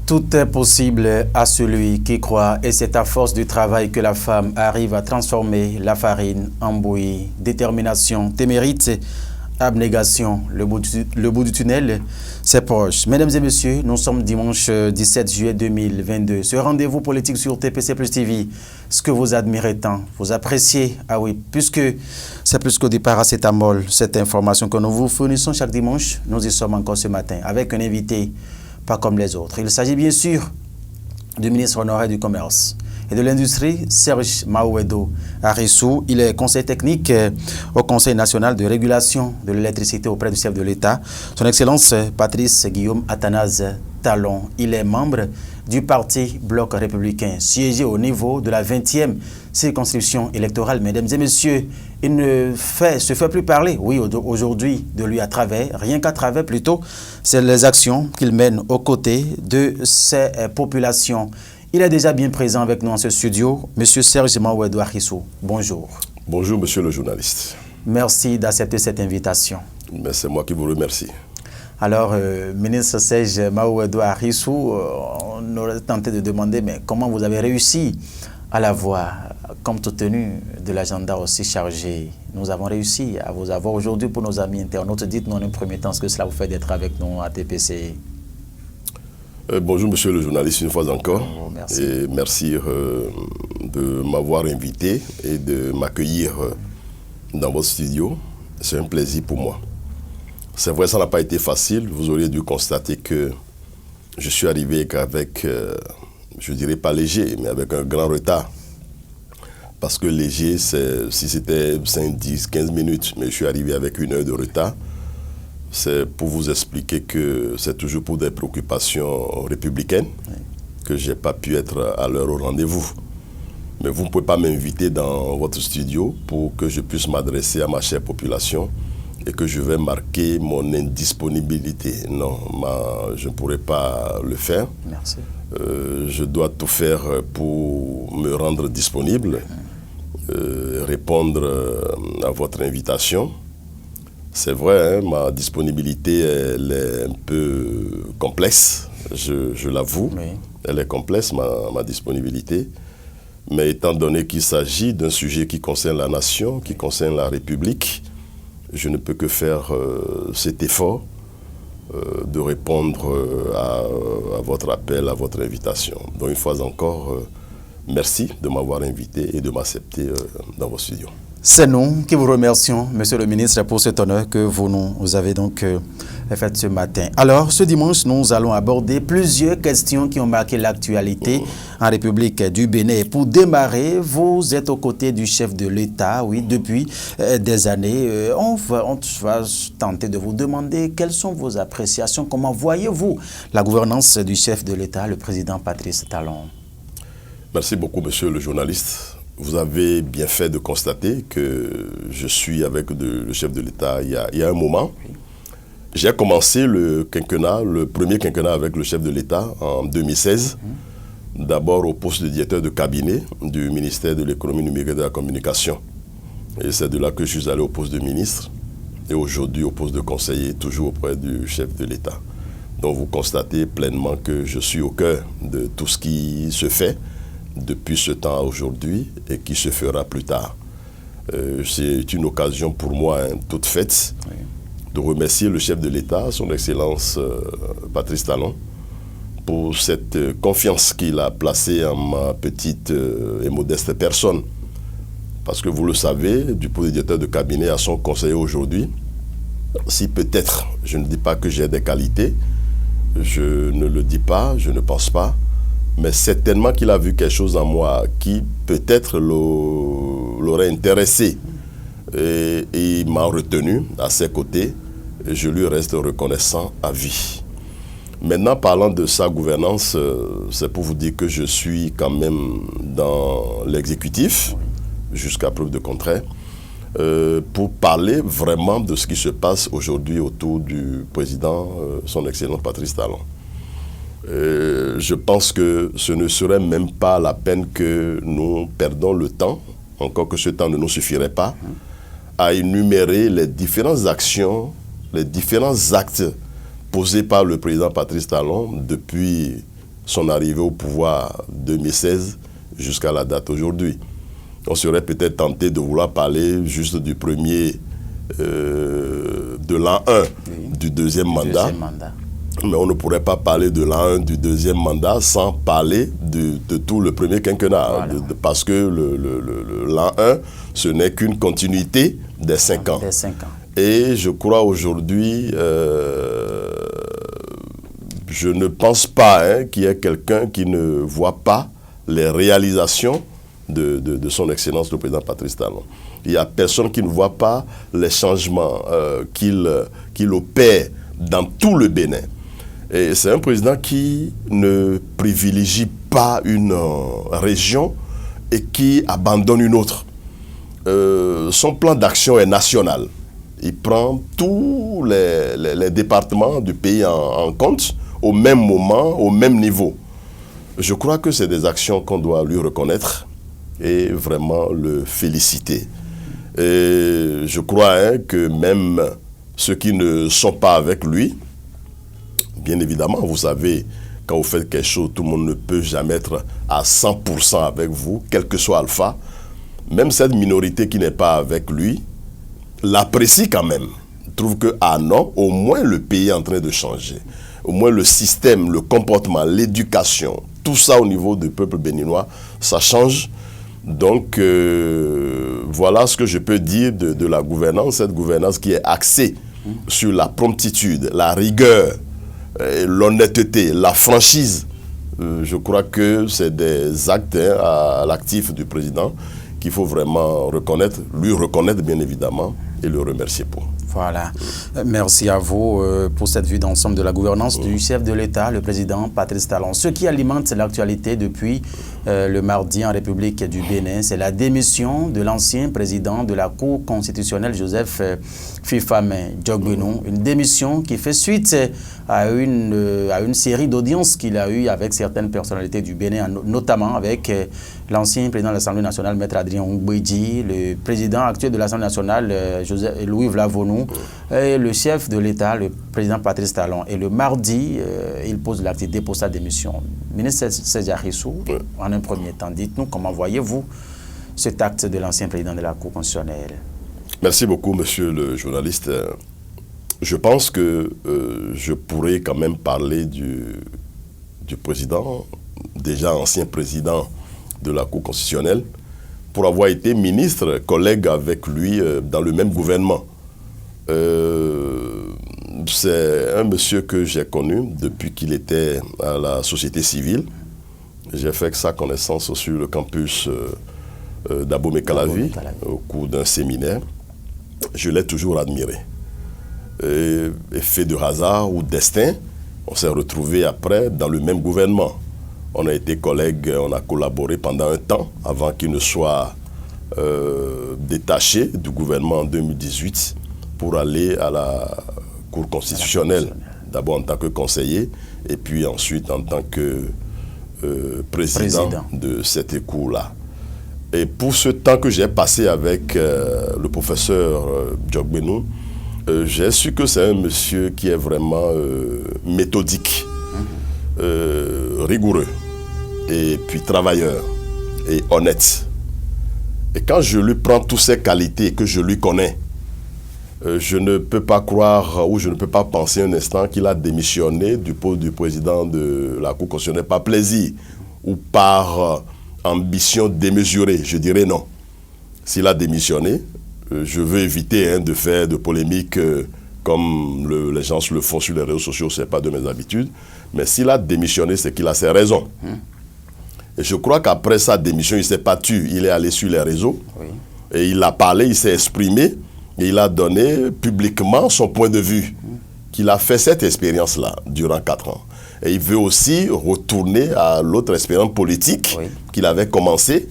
Tout est possible à celui qui croit et c'est à force du travail que la femme arrive à transformer la farine en bouillie. Détermination, témérite, abnégation, le bout du tunnel, c'est proche. Mesdames et messieurs, nous sommes dimanche 17 juillet 2022. Ce rendez-vous politique sur TPC Plus TV, ce que vous admirez tant, vous appréciez, ah oui, puisque c'est plus qu'au départ à cet amol, cette information que nous vous fournissons chaque dimanche, nous y sommes encore ce matin avec un invité pas comme les autres. Il s'agit bien sûr du ministre honoraire du Commerce et de l'Industrie, Serge Mahouedo Arissou. Il est conseiller technique au Conseil national de régulation de l'électricité auprès du chef de l'État, son Excellence Patrice Guillaume Athanase Talon. Il est membre du parti Bloc républicain, siégé au niveau de la 20e circonscription électorale. Mesdames et messieurs, il ne se fait plus parler, oui, aujourd'hui, de lui à travers, rien qu'à travers plutôt, c'est les actions qu'il mène aux côtés de ces populations. Il est déjà bien présent avec nous en ce studio, M. Serge Mahouedo Arissou. Bonjour. Bonjour, monsieur le journaliste. Merci d'accepter cette invitation. C'est moi qui vous remercie. Alors, ministre Serge Mahouedo Arissou, on aurait tenté de demander, mais comment vous avez réussi à la voir, compte tenu de l'agenda aussi chargé? Nous avons réussi à vous avoir aujourd'hui pour nos amis internautes. Dites-nous en un premier temps ce que cela vous fait d'être avec nous à TPC. Bonjour, monsieur le journaliste, une fois encore. Oh, merci. Et merci de m'avoir invité et de m'accueillir dans votre studio. C'est un plaisir pour moi. C'est vrai, ça n'a pas été facile. Vous auriez dû constater que je suis arrivé avec, je ne dirais pas léger, mais avec un grand retard. Parce que léger, si c'était 5, 10, 15 minutes, mais je suis arrivé avec 1 heure de retard. C'est pour vous expliquer que c'est toujours pour des préoccupations républicaines que je n'ai pas pu être à l'heure au rendez-vous. Mais vous ne pouvez pas m'inviter dans votre studio pour que je puisse m'adresser à ma chère population et que je vais marquer mon indisponibilité. Non, je ne pourrai pas le faire. Merci. Je dois tout faire pour me rendre disponible, répondre à votre invitation. C'est vrai, hein, ma disponibilité, elle est un peu complexe, je l'avoue. Oui. Elle est complexe, ma disponibilité. Mais étant donné qu'il s'agit d'un sujet qui concerne la nation, qui concerne la République, je ne peux que faire cet effort de répondre à votre appel, à votre invitation. Donc une fois encore, merci de m'avoir invité et de m'accepter dans vos studios. C'est nous qui vous remercions, Monsieur le ministre, pour cet honneur que vous nous avez donc fait ce matin. Alors, ce dimanche, nous allons aborder plusieurs questions qui ont marqué l'actualité en République du Bénin. Pour démarrer, vous êtes aux côtés du chef de l'État, oui, depuis des années. On va tenter de vous demander quelles sont vos appréciations, comment voyez-vous la gouvernance du chef de l'État, le président Patrice Talon? Merci beaucoup, monsieur le journaliste. Vous avez bien fait de constater que je suis avec le chef de l'État il y a un moment. J'ai commencé le premier quinquennat avec le chef de l'État en 2016. D'abord au poste de directeur de cabinet du ministère de l'économie numérique et de la communication. Et c'est de là que je suis allé au poste de ministre et aujourd'hui au poste de conseiller, toujours auprès du chef de l'État. Donc vous constatez pleinement que je suis au cœur de tout ce qui se fait depuis ce temps à aujourd'hui et qui se fera plus tard. C'est une occasion pour moi toute faite de remercier le chef de l'État, son Excellence Patrice Talon, pour cette confiance qu'il a placée en ma petite et modeste personne. Parce que vous le savez, du poste de directeur de cabinet à son conseiller aujourd'hui, si peut-être, je ne dis pas que j'ai des qualités, je ne le dis pas, je ne pense pas, mais certainement qu'il a vu quelque chose en moi qui peut-être l'aurait intéressé. Et il m'a retenu à ses côtés et je lui reste reconnaissant à vie. Maintenant, parlant de sa gouvernance, c'est pour vous dire que je suis quand même dans l'exécutif, jusqu'à preuve de contraire, pour parler vraiment de ce qui se passe aujourd'hui autour du président, son Excellence Patrice Talon. Je pense que ce ne serait même pas la peine que nous perdons le temps, encore que ce temps ne nous suffirait pas, à énumérer les différentes actions, les différents actes posés par le président Patrice Talon depuis son arrivée au pouvoir 2016 jusqu'à la date aujourd'hui. On serait peut-être tenté de vouloir parler juste du premier, de l'an 1 du deuxième mandat. Mais on ne pourrait pas parler de l'an 1 du deuxième mandat sans parler de tout le premier quinquennat. Voilà. Parce que l'an 1, ce n'est qu'une continuité des 5 ans. Et je crois aujourd'hui, je ne pense pas qu'il y ait quelqu'un qui ne voit pas les réalisations de son Excellence le président Patrice Talon. Il n'y a personne qui ne voit pas les changements qu'il opère dans tout le Bénin. Et c'est un président qui ne privilégie pas une région et qui abandonne une autre. Son plan d'action est national. Il prend tous les départements du pays en compte au même moment, au même niveau. Je crois que c'est des actions qu'on doit lui reconnaître et vraiment le féliciter. Et je crois que même ceux qui ne sont pas avec lui, bien évidemment, vous savez, quand vous faites quelque chose, tout le monde ne peut jamais être à 100% avec vous, quel que soit Alpha. Même cette minorité qui n'est pas avec lui l'apprécie quand même. Trouve que, ah non, au moins le pays est en train de changer. Au moins le système, le comportement, l'éducation, tout ça au niveau du peuple béninois, ça change. Donc, voilà ce que je peux dire de la gouvernance, cette gouvernance qui est axée sur la promptitude, la rigueur, l'honnêteté, la franchise. Je crois que c'est des actes à l'actif du président qu'il faut vraiment reconnaître, lui reconnaître bien évidemment et le remercier pour. Voilà. Merci à vous pour cette vue d'ensemble de la gouvernance du chef de l'État, le président Patrice Talon. Ce qui alimente l'actualité depuis le mardi en République du Bénin, c'est la démission de l'ancien président de la Cour constitutionnelle, Joseph Fifame Djogbenou. Une démission qui fait suite à une série d'audiences qu'il a eues avec certaines personnalités du Bénin, notamment avec l'ancien président de l'Assemblée nationale, Maître Adrien Oungbeji, le président actuel de l'Assemblée nationale, Louis Vlavonou, et le chef de l'État, le président Patrice Talon. Et le mardi, il pose l'acte pour sa démission. Ministre Sejarissou, en un premier temps, dites-nous comment voyez-vous cet acte de l'ancien président de la Cour constitutionnelle? Merci beaucoup, monsieur le journaliste. Je pense que je pourrais quand même parler du président, déjà ancien président de la Cour constitutionnelle, pour avoir été ministre, collègue avec lui dans le même gouvernement. C'est un monsieur que j'ai connu depuis qu'il était à la société civile. J'ai fait sa connaissance sur le campus d'Abomey-Calavi au cours d'un séminaire. Je l'ai toujours admiré. Effet de hasard ou destin, on s'est retrouvés après dans le même gouvernement. On a été collègues, on a collaboré pendant un temps avant qu'il ne soit détaché du gouvernement en 2018 pour aller à la Cour constitutionnelle, d'abord en tant que conseiller et puis ensuite en tant que président de cette cour-là. Et pour ce temps que j'ai passé avec le professeur Djogbenou, j'ai su que c'est un monsieur qui est vraiment méthodique, rigoureux, et puis travailleur et honnête. Et quand je lui prends toutes ces qualités que je lui connais, je ne peux pas croire ou je ne peux pas penser un instant qu'il a démissionné du poste du président de la Cour constitutionnelle par plaisir ou par ambition démesurée. Je dirais non. S'il a démissionné, je veux éviter de faire de polémiques comme les gens le font sur les réseaux sociaux, ce n'est pas de mes habitudes. Mais s'il a démissionné, c'est qu'il a ses raisons. Et je crois qu'après sa démission, il ne s'est pas tu. Il est allé sur les réseaux et il a parlé, il s'est exprimé et il a donné publiquement son point de vue. Qu'il a fait cette expérience-là durant 4 ans. Et il veut aussi retourner à l'autre expérience politique qu'il avait commencé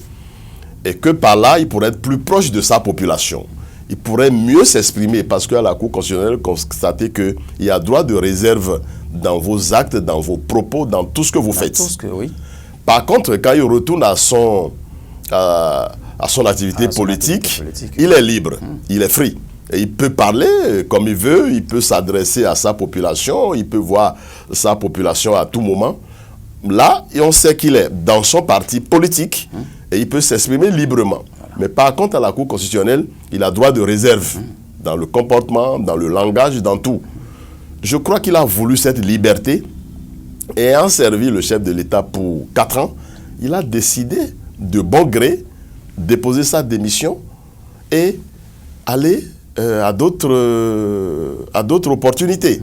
et que par là, il pourrait être plus proche de sa population. Il pourrait mieux s'exprimer parce qu'à la Cour constitutionnelle, constater qu'il y a droit de réserve dans vos actes, dans vos propos, dans tout ce que vous faites. Tout ce que, oui. Par contre, quand il retourne à son activité politique, il est libre, il est free. Et il peut parler comme il veut, il peut s'adresser à sa population, il peut voir sa population à tout moment. Là, on sait qu'il est dans son parti politique et il peut s'exprimer librement. Voilà. Mais par contre, à la Cour constitutionnelle, il a droit de réserve dans le comportement, dans le langage, dans tout. Je crois qu'il a voulu cette liberté et ayant servi le chef de l'État pour 4 ans, il a décidé de bon gré déposer sa démission et aller à d'autres opportunités.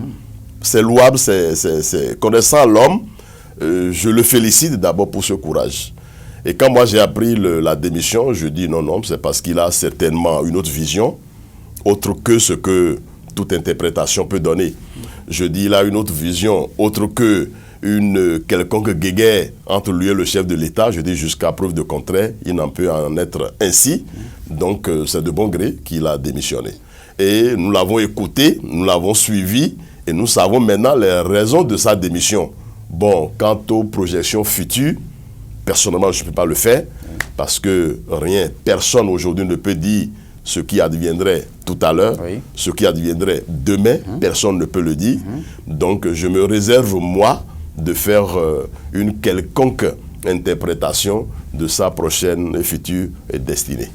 C'est louable, c'est connaissant l'homme, je le félicite d'abord pour ce courage. Et quand moi j'ai appris la démission, je dis non, c'est parce qu'il a certainement une autre vision, autre que ce que toute interprétation peut donner. Je dis il a une autre vision, autre que une quelconque guéguerre entre lui et le chef de l'État. Je dis jusqu'à preuve de contraire, il n'en peut en être ainsi. Donc c'est de bon gré qu'il a démissionné. Et nous l'avons écouté, nous l'avons suivi et nous savons maintenant les raisons de sa démission. Bon, quant aux projections futures, personnellement je ne peux pas le faire parce que personne aujourd'hui ne peut dire ce qui adviendrait tout à l'heure, ce qui adviendrait demain, personne ne peut le dire. Donc je me réserve moi de faire une quelconque interprétation de sa prochaine et future destinée.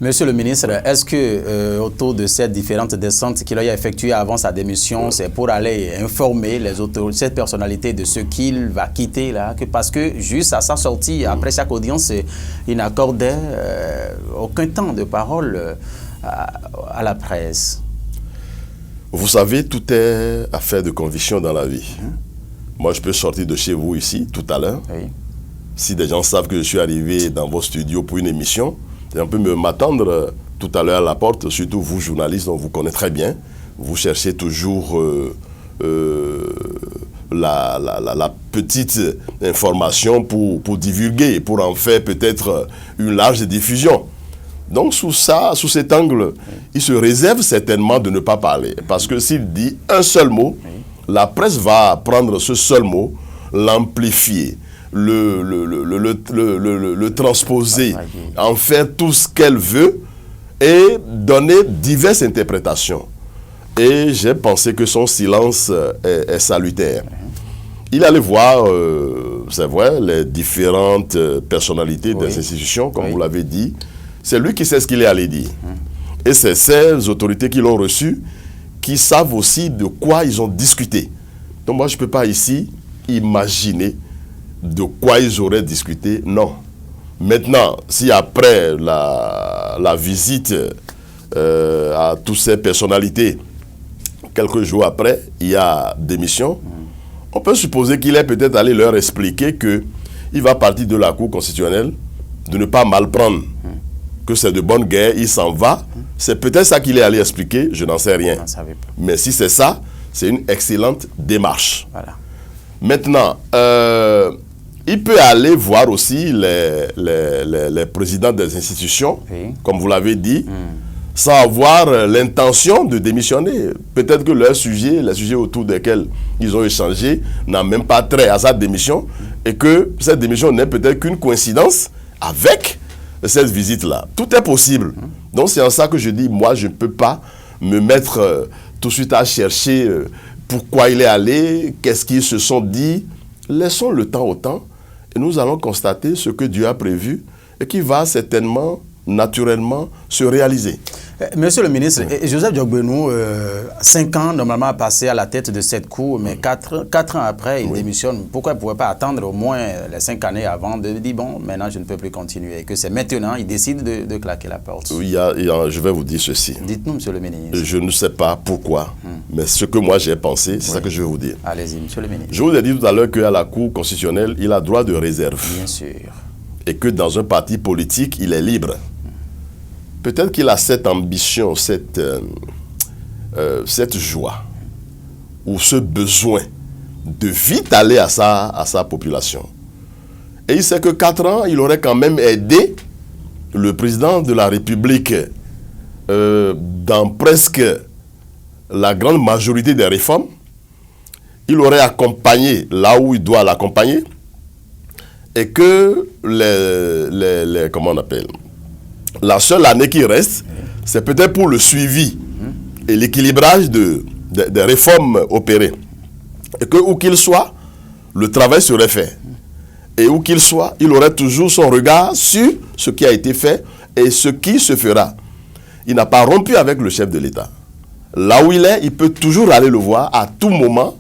Monsieur le ministre, est-ce que autour de ces différentes descentes qu'il a effectuées avant sa démission, c'est pour aller informer cette personnalité de ce qu'il va quitter là, parce que juste à sa sortie, après chaque audience, il n'accordait aucun temps de parole à la presse? Vous savez, tout est affaire de conviction dans la vie. Moi, je peux sortir de chez vous ici, tout à l'heure. Oui. Si des gens savent que je suis arrivé dans vos studios pour une émission, on peut m'attendre tout à l'heure à la porte, surtout vous, journalistes, on vous connaît très bien. Vous cherchez toujours la petite information pour divulguer, pour en faire peut-être une large diffusion. Donc, sous cet angle, il se réserve certainement de ne pas parler. Parce que s'il dit un seul mot, la presse va prendre ce seul mot, l'amplifier, le transposer, en faire tout ce qu'elle veut et donner diverses interprétations. Et j'ai pensé que son silence est salutaire. Il allait voir, c'est vrai, les différentes personnalités des institutions, comme vous l'avez dit. C'est lui qui sait ce qu'il est allé dire. Et c'est ces autorités qui l'ont reçu qui savent aussi de quoi ils ont discuté. Donc moi, je ne peux pas ici imaginer de quoi ils auraient discuté. Non. Maintenant, si après la visite à toutes ces personnalités, quelques jours après, il y a démission, on peut supposer qu'il est peut-être allé leur expliquer qu'il va partir de la Cour constitutionnelle, de ne pas mal prendre, que c'est de bonne guerre, il s'en va. C'est peut-être ça qu'il est allé expliquer, je n'en sais rien. Mais si c'est ça, c'est une excellente démarche. Voilà. Maintenant, il peut aller voir aussi les présidents des institutions, comme vous l'avez dit, sans avoir l'intention de démissionner. Peut-être que les sujets autour desquels ils ont échangé n'ont même pas trait à sa démission et que cette démission n'est peut-être qu'une coïncidence avec cette visite-là. Tout est possible. Donc c'est en ça que je dis, moi je ne peux pas me mettre tout de suite à chercher pourquoi il est allé, qu'est-ce qu'ils se sont dit. Laissons le temps au temps et nous allons constater ce que Dieu a prévu et qui va certainement, naturellement, se réaliser. Monsieur le ministre, Joseph Diogbenou, 5 ans normalement a passé à la tête de cette cour, mais 4 ans après, il démissionne. Pourquoi il ne pouvait pas attendre au moins les 5 années avant de dire, bon, maintenant je ne peux plus continuer, et que c'est maintenant, il décide de claquer la porte? Je vais vous dire ceci. Dites-nous, monsieur le ministre. Je ne sais pas pourquoi, mais ce que moi j'ai pensé, c'est ça que je vais vous dire. Allez-y, monsieur le ministre. Je vous ai dit tout à l'heure qu'à la Cour constitutionnelle, il a droit de réserve. Bien sûr. Et que dans un parti politique, il est libre. Peut-être qu'il a cette ambition, cette joie ou ce besoin de vite aller à sa population. Et il sait que 4 ans, il aurait quand même aidé le président de la République dans presque la grande majorité des réformes. il aurait accompagné là où il doit l'accompagner, et que comment on appelle, la seule année qui reste, c'est peut-être pour le suivi et l'équilibrage des réformes opérées. Et que où qu'il soit, le travail serait fait. Et où qu'il soit, il aurait toujours son regard sur ce qui a été fait et ce qui se fera. Il n'a pas rompu avec le chef de l'État. Là où il est, il peut toujours aller le voir à tout moment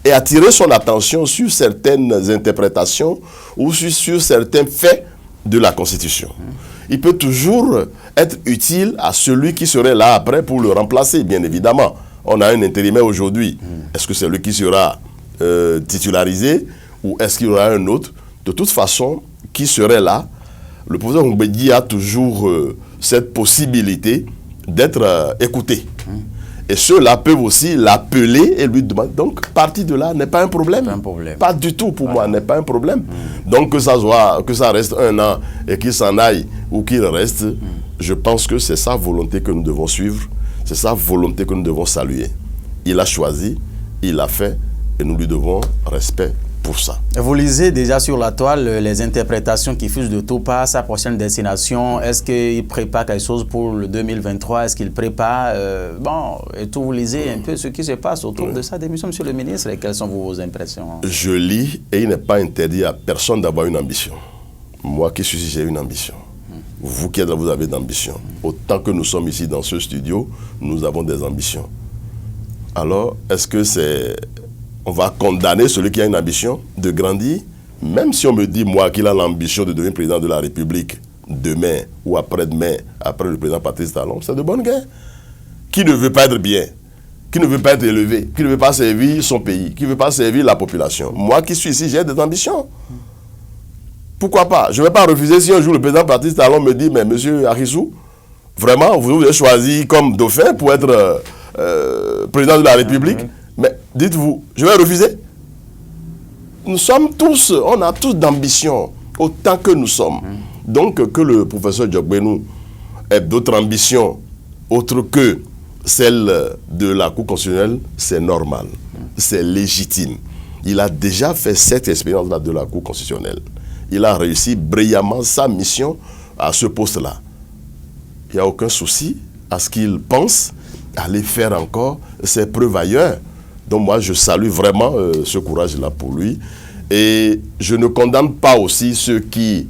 et attirer son attention sur certaines interprétations ou sur certains faits de la Constitution. Il peut toujours être utile à celui qui serait là après pour le remplacer, bien évidemment. On a un intérimaire aujourd'hui. Est-ce que c'est lui qui sera titularisé ou est-ce qu'il y aura un autre? De toute façon, qui serait là? Le professeur Mbedi a toujours cette possibilité d'être écouté. Et ceux-là peuvent aussi l'appeler et lui demander. Donc, partir de là n'est pas un problème. Pas du tout pour moi, n'est pas un problème. Donc, que ça reste 1 an et qu'il s'en aille ou qu'il reste, je pense que c'est sa volonté que nous devons suivre. C'est sa volonté que nous devons saluer. Il a choisi, il l'a fait et nous lui devons respect pour ça. Vous lisez déjà sur la toile les interprétations qui fusent de tout part sa prochaine destination. Est-ce qu'il prépare quelque chose pour le 2023? Est-ce qu'il prépare bon, et tout, vous lisez un peu ce qui se passe autour de sa démission, monsieur le ministre, et quelles sont vos impressions? Je lis et il n'est pas interdit à personne d'avoir une ambition. Moi qui suis ici, j'ai une ambition. Vous qui êtes là, vous avez d'ambition. Autant que nous sommes ici dans ce studio, nous avons des ambitions. Alors, est-ce que on va condamner celui qui a une ambition de grandir? Même si on me dit, moi, qu'il a l'ambition de devenir président de la République demain ou après-demain, après le président Patrice Talon, c'est de bonne guerre. Qui ne veut pas être bien? Qui ne veut pas être élevé? Qui ne veut pas servir son pays? Qui ne veut pas servir la population? Moi qui suis ici, j'ai des ambitions. Pourquoi pas? Je ne vais pas refuser si un jour le président Patrice Talon me dit, mais monsieur Arissou, vraiment, vous avez choisi comme dauphin pour être président de la République. Mais dites-vous, je vais refuser? Nous sommes tous, on a tous d'ambition, autant que nous sommes. Donc que le professeur Djokbenou ait d'autres ambitions, autres que celles de la Cour constitutionnelle, c'est normal, c'est légitime. Il a déjà fait cette expérience-là de la Cour constitutionnelle. Il a réussi brillamment sa mission à ce poste-là. Il n'y a aucun souci à ce qu'il pense aller faire encore ses preuves ailleurs. Donc moi, je salue vraiment ce courage-là pour lui. Et je ne condamne pas aussi ceux qui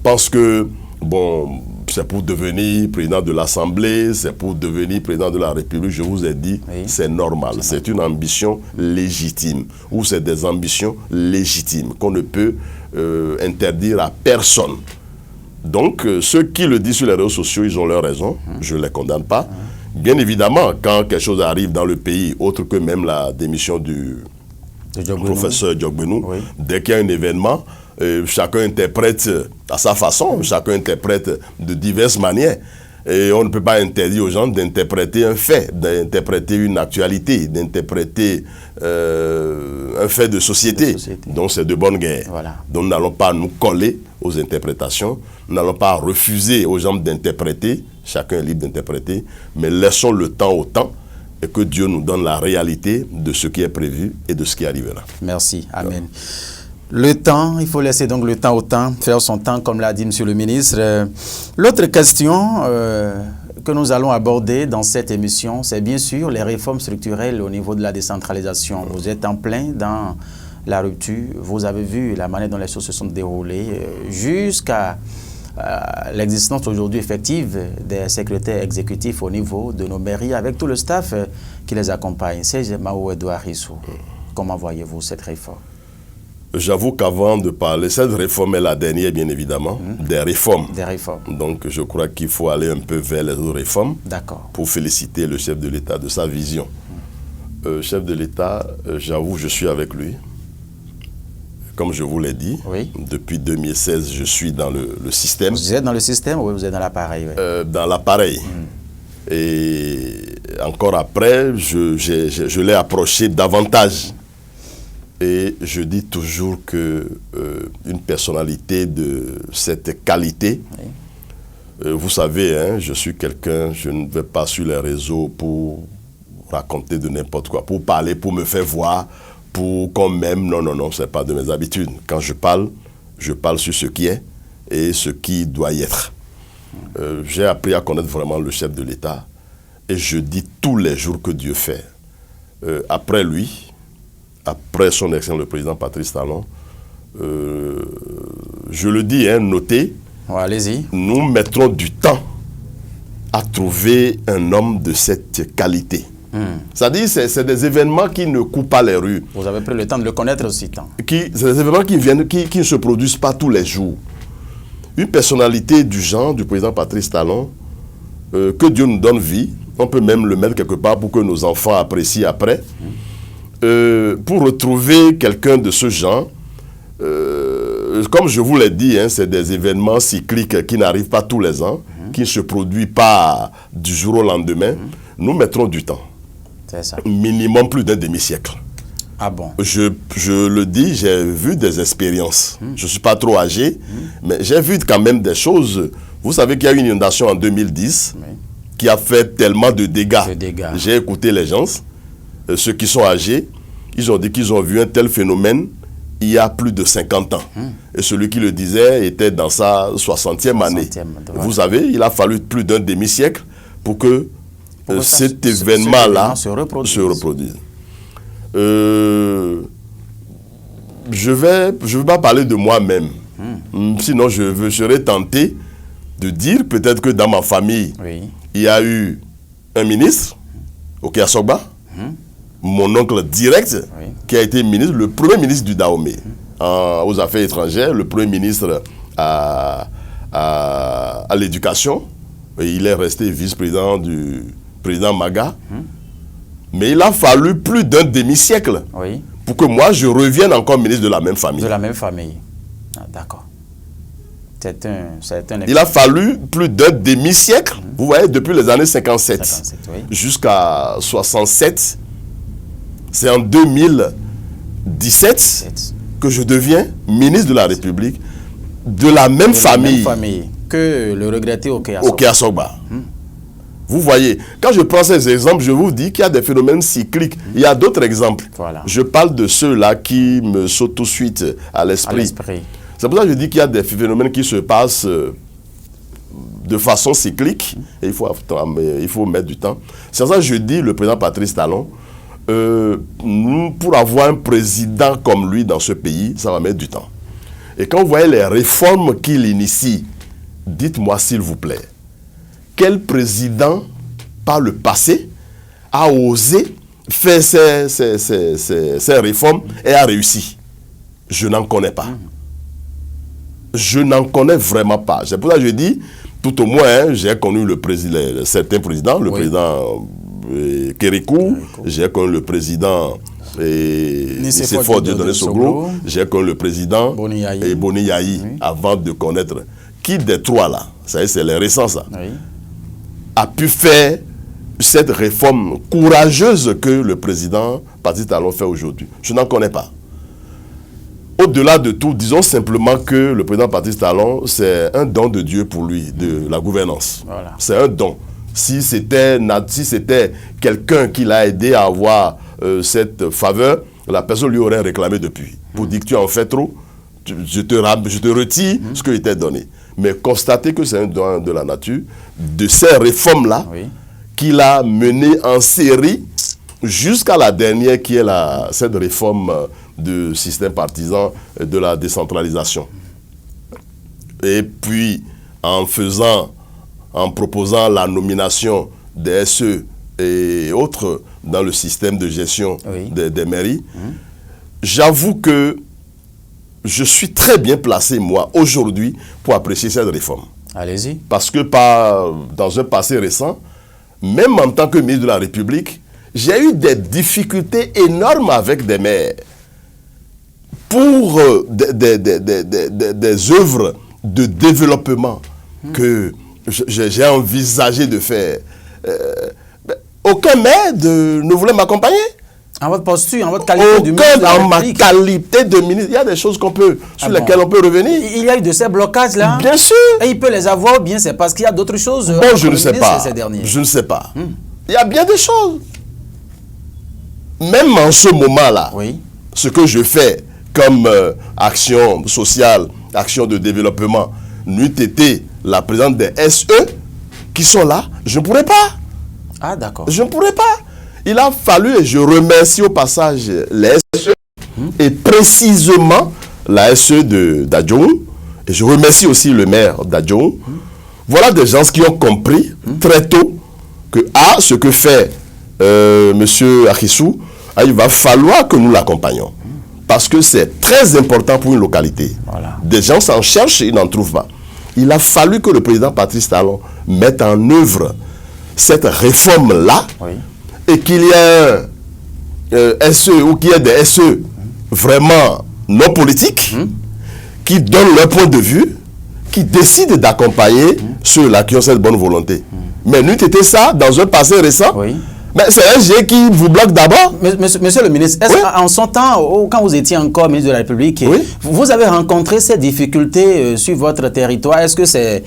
pensent que, bon, c'est pour devenir président de l'Assemblée, c'est pour devenir président de la République. Je vous ai dit, oui, c'est normal. C'est une ambition légitime, ou c'est des ambitions légitimes qu'on ne peut interdire à personne. Donc, ceux qui le disent sur les réseaux sociaux, ils ont leur raison. Je ne les condamne pas. Bien évidemment, quand quelque chose arrive dans le pays, autre que même la démission du professeur Djokbenou, oui, dès qu'il y a un événement, chacun interprète à sa façon, chacun interprète de diverses manières. Et on ne peut pas interdire aux gens d'interpréter un fait, d'interpréter une actualité, d'interpréter un fait de société. Donc c'est de bonne guerre. Voilà. Donc nous n'allons pas nous coller aux interprétations, nous n'allons pas refuser aux gens d'interpréter, chacun est libre d'interpréter, mais laissons le temps au temps et que Dieu nous donne la réalité de ce qui est prévu et de ce qui arrivera. Merci. Amen. Le temps, il faut laisser donc le temps au temps, faire son temps, comme l'a dit monsieur le ministre. L'autre question que nous allons aborder dans cette émission, c'est bien sûr les réformes structurelles au niveau de la décentralisation. Vous êtes en plein dans la rupture, vous avez vu la manière dont les choses se sont déroulées, jusqu'à l'existence aujourd'hui effective des secrétaires exécutifs au niveau de nos mairies, avec tout le staff qui les accompagne. C'est Mao Edouard Rissou. Comment voyez-vous cette réforme? J'avoue qu'avant de parler, cette réforme est la dernière, bien évidemment, des réformes. Des réformes. Donc, je crois qu'il faut aller un peu vers les autres réformes. D'accord. Pour féliciter le chef de l'État de sa vision. Chef de l'État, j'avoue, je suis avec lui. Comme je vous l'ai dit, oui, depuis 2016, je suis dans le système. Vous êtes dans le système ou vous êtes dans l'appareil? Oui. Dans l'appareil. Et encore après, je l'ai approché davantage. Et je dis toujours que une personnalité de cette qualité, oui, vous savez, hein, je suis quelqu'un, je ne vais pas sur les réseaux pour raconter de n'importe quoi, pour parler, pour me faire voir, pour qu'on m'aime. Non, non, non, ce n'est pas de mes habitudes. Quand je parle sur ce qui est et ce qui doit y être. J'ai appris à connaître vraiment le chef de l'État et je dis tous les jours que Dieu fait. Après lui, après son excellence le président Patrice Talon, je le dis, hein, notez, Ouais, allez-y. nous mettrons du temps à trouver un homme de cette qualité. C'est-à-dire, c'est des événements qui ne coupent pas les rues. Vous avez pris le temps de le connaître aussi, tant. C'est des événements qui ne se produisent pas tous les jours. Une personnalité du genre du président Patrice Talon, que Dieu nous donne vie, on peut même le mettre quelque part pour que nos enfants apprécient après. Pour retrouver quelqu'un de ce genre, comme je vous l'ai dit, hein, c'est des événements cycliques qui n'arrivent pas tous les ans, qui ne se produisent pas du jour au lendemain. Nous mettrons du temps. C'est ça. Minimum plus d'un demi-siècle. Ah bon? Je le dis, j'ai vu des expériences. Je ne suis pas trop âgé, mais j'ai vu quand même des choses. Vous savez qu'il y a eu une inondation en 2010 qui a fait tellement de dégâts. J'ai écouté les gens, ceux qui sont âgés, ils ont dit qu'ils ont vu un tel phénomène il y a plus de 50 ans. Et celui qui le disait était dans sa 60e année. Vous savez, il a fallu plus d'un demi-siècle pour que cet événement-là se reproduise. Je vais pas parler de moi-même. Sinon, je serais tenté de dire peut-être que dans ma famille, il y a eu un ministre, Okeya Sogba, mon oncle direct, qui a été ministre, le premier ministre du Dahomey aux affaires étrangères, le premier ministre à l'éducation. Il est resté vice-président du président Maga. Mais il a fallu plus d'un demi-siècle pour que moi, je revienne encore ministre de la même famille. De la même famille. Ah, d'accord. Il a fallu plus d'un demi-siècle, vous voyez, depuis les années 57 jusqu'à 67. C'est en 2017 que je deviens ministre de la République de la même famille que le regretté Okeya Sogba. Vous voyez, quand je prends ces exemples, je vous dis qu'il y a des phénomènes cycliques. Il y a d'autres exemples. Je parle de ceux-là qui me sautent tout de suite à l'esprit. C'est pour ça que je dis qu'il y a des phénomènes qui se passent de façon cyclique. Et il faut mettre du temps. C'est pour ça que je dis, le président Patrice Talon, pour avoir un président comme lui dans ce pays, ça va mettre du temps. Et quand vous voyez les réformes qu'il initie, dites-moi s'il vous plaît, quel président, par le passé, a osé faire ces réformes et a réussi? Je n'en connais pas. Je n'en connais vraiment pas. C'est pour ça que je dis, tout au moins, hein, j'ai connu certains présidents, le président Kérékou, j'ai connu le président Nicéphore Dieudonné Soglo, j'ai connu le président Boni Yayi, avant de connaître qui des trois là, ça c'est les récents ça, a pu faire cette réforme courageuse que le président Patrice Talon fait aujourd'hui. Je n'en connais pas. Au-delà de tout, disons simplement que le président Patrice Talon, c'est un don de Dieu pour lui, de la gouvernance. C'est un don. Si c'était quelqu'un qui l'a aidé à avoir cette faveur, la personne lui aurait réclamé depuis. Pour dire que tu en fais trop, je te retire ce que je t'ai donné. Mais constatez que c'est un don de la nature, de ces réformes-là, qu'il a menées en série jusqu'à la dernière qui est cette réforme du système partisan de la décentralisation. Et puis, en proposant la nomination des SE et autres dans le système de gestion des mairies, j'avoue que je suis très bien placé, moi, aujourd'hui, pour apprécier cette réforme. Allez-y. Parce que dans un passé récent, même en tant que ministre de la République, j'ai eu des difficultés énormes avec des maires pour des œuvres de développement que j'ai envisagé de faire. Aucun maire ne voulait m'accompagner. En votre posture, en votre qualité de ministre de la République. En ma qualité de ministre, il y a des choses sur lesquelles on peut revenir. Il y a eu de ces blocages-là. Bien sûr. Et il peut les avoir, bien c'est parce qu'il y a d'autres choses. Bon, je ne sais pas. Je ne sais pas. Il y a bien des choses. même en ce moment-là, Oui. ce que je fais comme action sociale, action de développement, n'eût été la présence des SE qui sont là, je ne pourrais pas. Ah, d'accord. Je ne pourrais pas. Il a fallu, et je remercie au passage les SE, et précisément la SE d'Adjoum, et je remercie aussi le maire d'Adjoum. Voilà des gens qui ont compris très tôt que ce que fait M. Akissou, il va falloir que nous l'accompagnions. Parce que c'est très important pour une localité. Voilà. Des gens s'en cherchent et ils n'en trouvent pas. Il a fallu que le président Patrice Talon mette en œuvre cette réforme-là, Oui. et qu'il y ait un SE ou qu'il y ait des SE vraiment non politiques qui donnent leur point de vue, qui décident d'accompagner ceux-là qui ont cette bonne volonté. Mais n'eût été ça dans un passé récent. Oui. Mais c'est un G qui vous bloque d'abord. Monsieur le ministre, est-ce qu'en son temps, quand vous étiez encore ministre de la République, Oui. vous avez rencontré ces difficultés sur votre territoire? Est-ce que c'est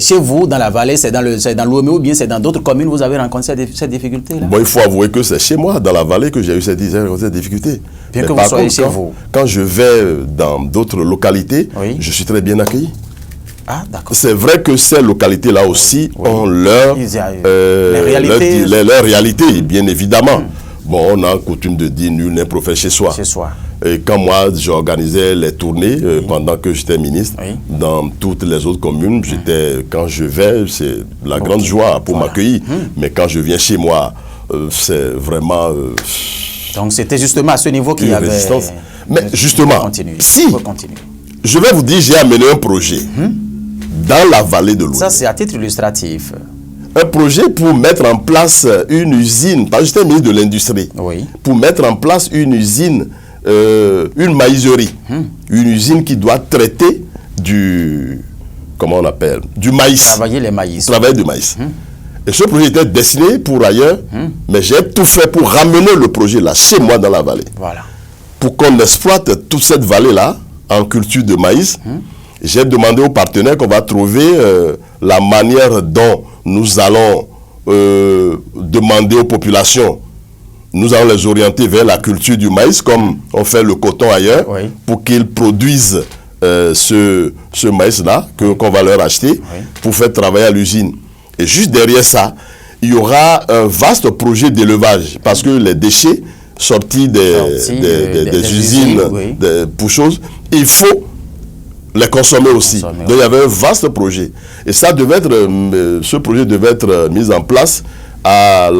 chez vous, dans la vallée, c'est dans l'Ouémé ou bien c'est dans d'autres communes, vous avez rencontré ces difficultés-là? Bon, il faut avouer que c'est chez moi, dans la vallée, que j'ai eu ces difficultés. Bien Mais que vous par soyez contre, chez vous. quand je vais dans d'autres localités, Oui. je suis très bien accueilli. Ah, d'accord. C'est vrai que ces localités-là aussi ont leur réalités. leur réalité, bien évidemment. Bon, on a coutume de dire nul n'est prophète chez soi. Chez soi. Et quand moi, j'organisais les tournées pendant que j'étais ministre, Oui. dans toutes les autres communes, quand je vais, c'est la grande joie pour m'accueillir. Mais quand je viens chez moi, c'est vraiment... Donc c'était justement à ce niveau qu'il y avait... résistance. Mais justement, si je vais vous dire, j'ai amené un projet dans la vallée de l'Ouest. Ça, c'est à titre illustratif. Un projet pour mettre en place une usine, pas juste un ministre de l'Industrie, Oui. pour mettre en place une usine, une maïserie, une usine qui doit traiter du, comment on appelle, du maïs. Travailler les maïs. Travailler du maïs. Et ce projet était destiné pour ailleurs, mais j'ai tout fait pour ramener le projet là, chez moi dans la vallée. Voilà. Pour qu'on exploite toute cette vallée-là en culture de maïs. J'ai demandé aux partenaires qu'on va trouver la manière dont nous allons demander aux populations, nous allons les orienter vers la culture du maïs, comme on fait le coton ailleurs, Oui. pour qu'ils produisent ce maïs-là, qu'on va leur acheter, pour faire travailler à l'usine. Et juste derrière ça, il y aura un vaste projet d'élevage, parce que les déchets sortis des usines, oui. pour choses, il faut les consommer aussi. Donc il y avait un vaste projet. Et ça devait être, ce projet devait être mis en place à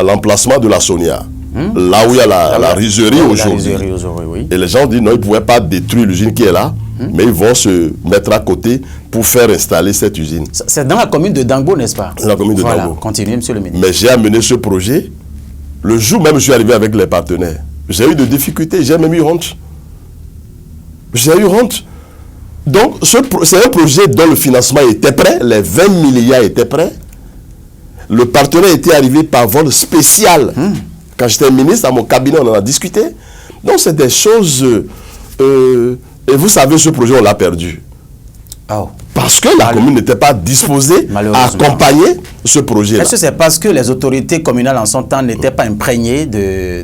l'emplacement de la Sonia. Là où il y a la rizerie aujourd'hui. Oui. Et les gens disent non, ils ne pouvaient pas détruire l'usine qui est là, mais ils vont se mettre à côté pour faire installer cette usine. C'est dans la commune de Dango, n'est-ce pas? La commune de voilà. Dango. Continuez, monsieur le ministre. Mais j'ai amené ce projet. Le jour même, je suis arrivé avec les partenaires. J'ai eu des difficultés, j'ai même eu honte. J'ai eu honte. Donc, c'est un projet dont le financement était prêt, les 20 milliards étaient prêts. Le partenaire était arrivé par vol spécial. Quand j'étais ministre, à mon cabinet, on en a discuté. Donc, c'est des choses... et vous savez, ce projet, on l'a perdu. Oh. Parce que la commune n'était pas disposée à accompagner ce projet-là. Est-ce que c'est parce que les autorités communales en son temps n'étaient pas imprégnées de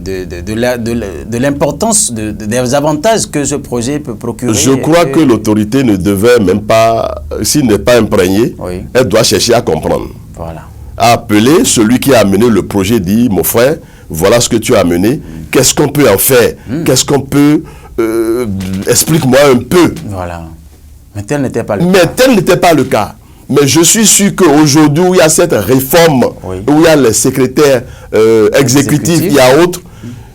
l'importance, des avantages que ce projet peut procurer? Je crois que l'autorité ne devait même pas, s'il n'est pas imprégnée, Oui. elle doit chercher à comprendre. Voilà. À appeler celui qui a amené le projet, dit, mon frère, voilà ce que tu as amené, qu'est-ce qu'on peut en faire? Qu'est-ce qu'on peut... explique-moi un peu. Voilà. Mais tel n'était pas le cas. Mais tel n'était pas le cas. Mais je suis sûr qu'aujourd'hui, où il y a cette réforme, Oui. où il y a les secrétaires exécutifs, il y a autres,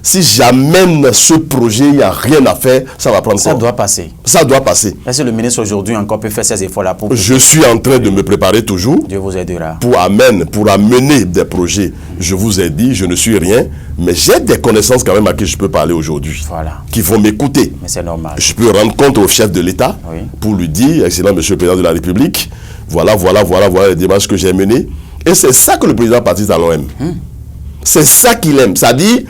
si j'amène ce projet, il n'y a rien à faire, ça va prendre ça doit passer. Ça doit passer. Est-ce que le ministre aujourd'hui encore peut faire ces efforts-là pour... Je suis en train de me préparer toujours. Dieu vous aidera. Pour amener des projets. Je vous ai dit, je ne suis rien, mais j'ai des connaissances quand même à qui je peux parler aujourd'hui. Voilà. Qui vont m'écouter. Mais c'est normal. Je peux rendre compte au chef de l'État pour lui dire, excellent monsieur le président de la République, voilà les démarches que j'ai menées. Et c'est ça que le président Patrice Talon aime. C'est ça qu'il aime. C'est-à-dire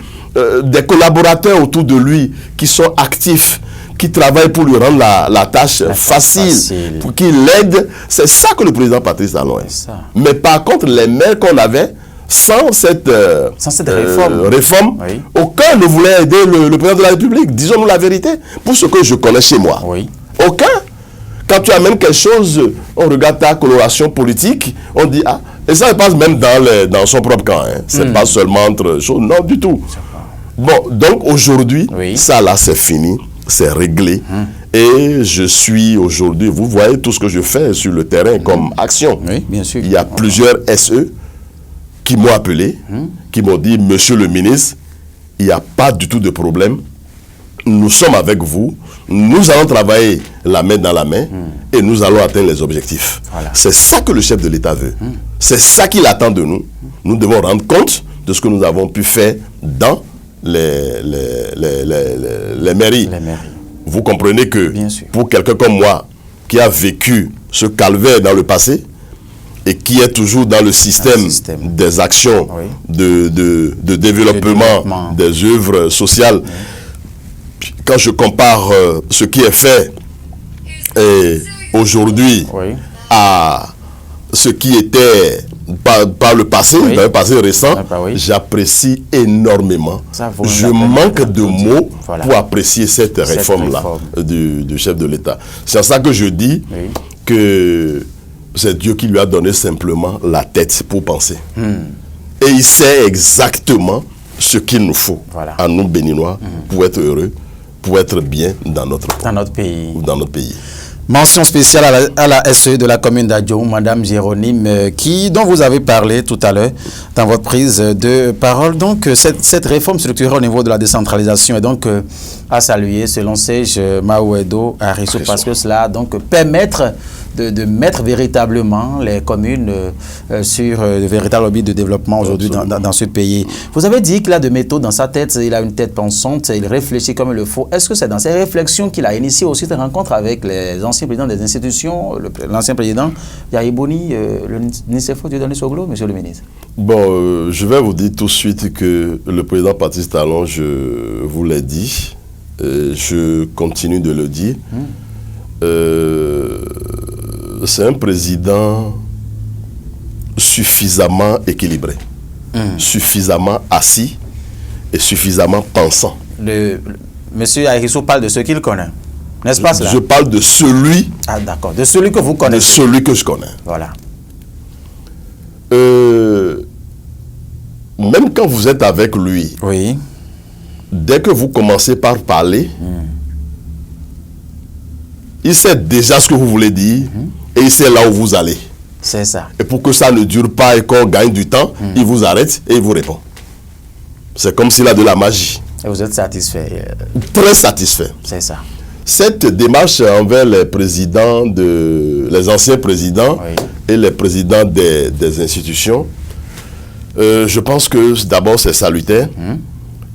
des collaborateurs autour de lui qui sont actifs, qui travaillent pour lui rendre la tâche facile, pour qu'il l'aide. C'est ça que le président Patrice Talon aime. Mais par contre, les maires qu'on avait, Sans cette réforme, oui. aucun ne voulait aider le président de la République. Disons-nous la vérité. Pour ce que je connais chez moi, Oui. aucun. Quand tu amènes quelque chose, on regarde ta coloration politique, on dit ah. Et ça se passe même dans son propre camp. Hein. C'est pas seulement entre choses, non du tout. Bon, donc aujourd'hui, Oui. ça là c'est fini, c'est réglé. Et je suis aujourd'hui, vous voyez tout ce que je fais sur le terrain comme action. Oui, bien sûr. Il y a plusieurs SE qui m'ont appelé, qui m'ont dit, monsieur le ministre, il n'y a pas du tout de problème. Nous sommes avec vous. Nous allons travailler la main dans la main et nous allons atteindre les objectifs. Voilà. C'est ça que le chef de l'État veut. C'est ça qu'il attend de nous. Nous devons rendre compte de ce que nous avons pu faire dans les mairies. Les mairies. Vous comprenez que Bien sûr. pour quelqu'un comme moi qui a vécu ce calvaire dans le passé et qui est toujours dans le système, des actions Oui. de développement des œuvres sociales, quand je compare ce qui est fait aujourd'hui Oui. à ce qui était par le passé, Oui. dans le passé récent, Oui. j'apprécie énormément. Ça vaut Je la peine manque de de dire. mots Voilà. pour apprécier cette réforme-là du chef de l'État. C'est en ça que je dis Oui. que c'est Dieu qui lui a donné simplement la tête pour penser. Et il sait exactement ce qu'il nous faut Voilà. à nous Béninois pour être heureux, pour être bien dans notre pays. Dans notre pays. Mention spéciale à la SE de la commune d'Adjou, Madame Jérônime, dont vous avez parlé tout à l'heure dans votre prise de parole. Donc, cette réforme structurelle au niveau de la décentralisation est donc à saluer, selon Serge Maouedo Arissou, parce que cela donc permettre de mettre véritablement les communes sur de véritables lobbies de développement aujourd'hui dans ce pays. Vous avez dit qu'il a de méthodes dans sa tête, il a une tête pensante, il réfléchit comme il le faut. Est-ce que c'est dans ces réflexions qu'il a initié aussi des rencontres avec les anciens présidents des institutions, l'ancien président Yahibouni, le Nicefo Dieudonné Soglo, monsieur le ministre? Bon, je vais vous dire tout de suite que le président Patrice Talon, je vous l'ai dit, je continue de le dire, c'est un président suffisamment équilibré, suffisamment assis et suffisamment pensant. Monsieur Arissou parle de ce qu'il connaît, n'est-ce pas cela? Je parle de celui... Ah d'accord, de celui que vous connaissez. De celui que je connais. Voilà. Même quand vous êtes avec lui, oui. Dès que vous commencez par parler, il sait déjà ce que vous voulez dire et il sait là où vous allez. C'est ça. Et pour que ça ne dure pas et qu'on gagne du temps, il vous arrête et il vous répond. C'est comme s'il a de la magie. Et vous êtes satisfait? Très satisfait. C'est ça. Cette démarche envers les présidents, les anciens présidents et les présidents des institutions, je pense que d'abord c'est salutaire.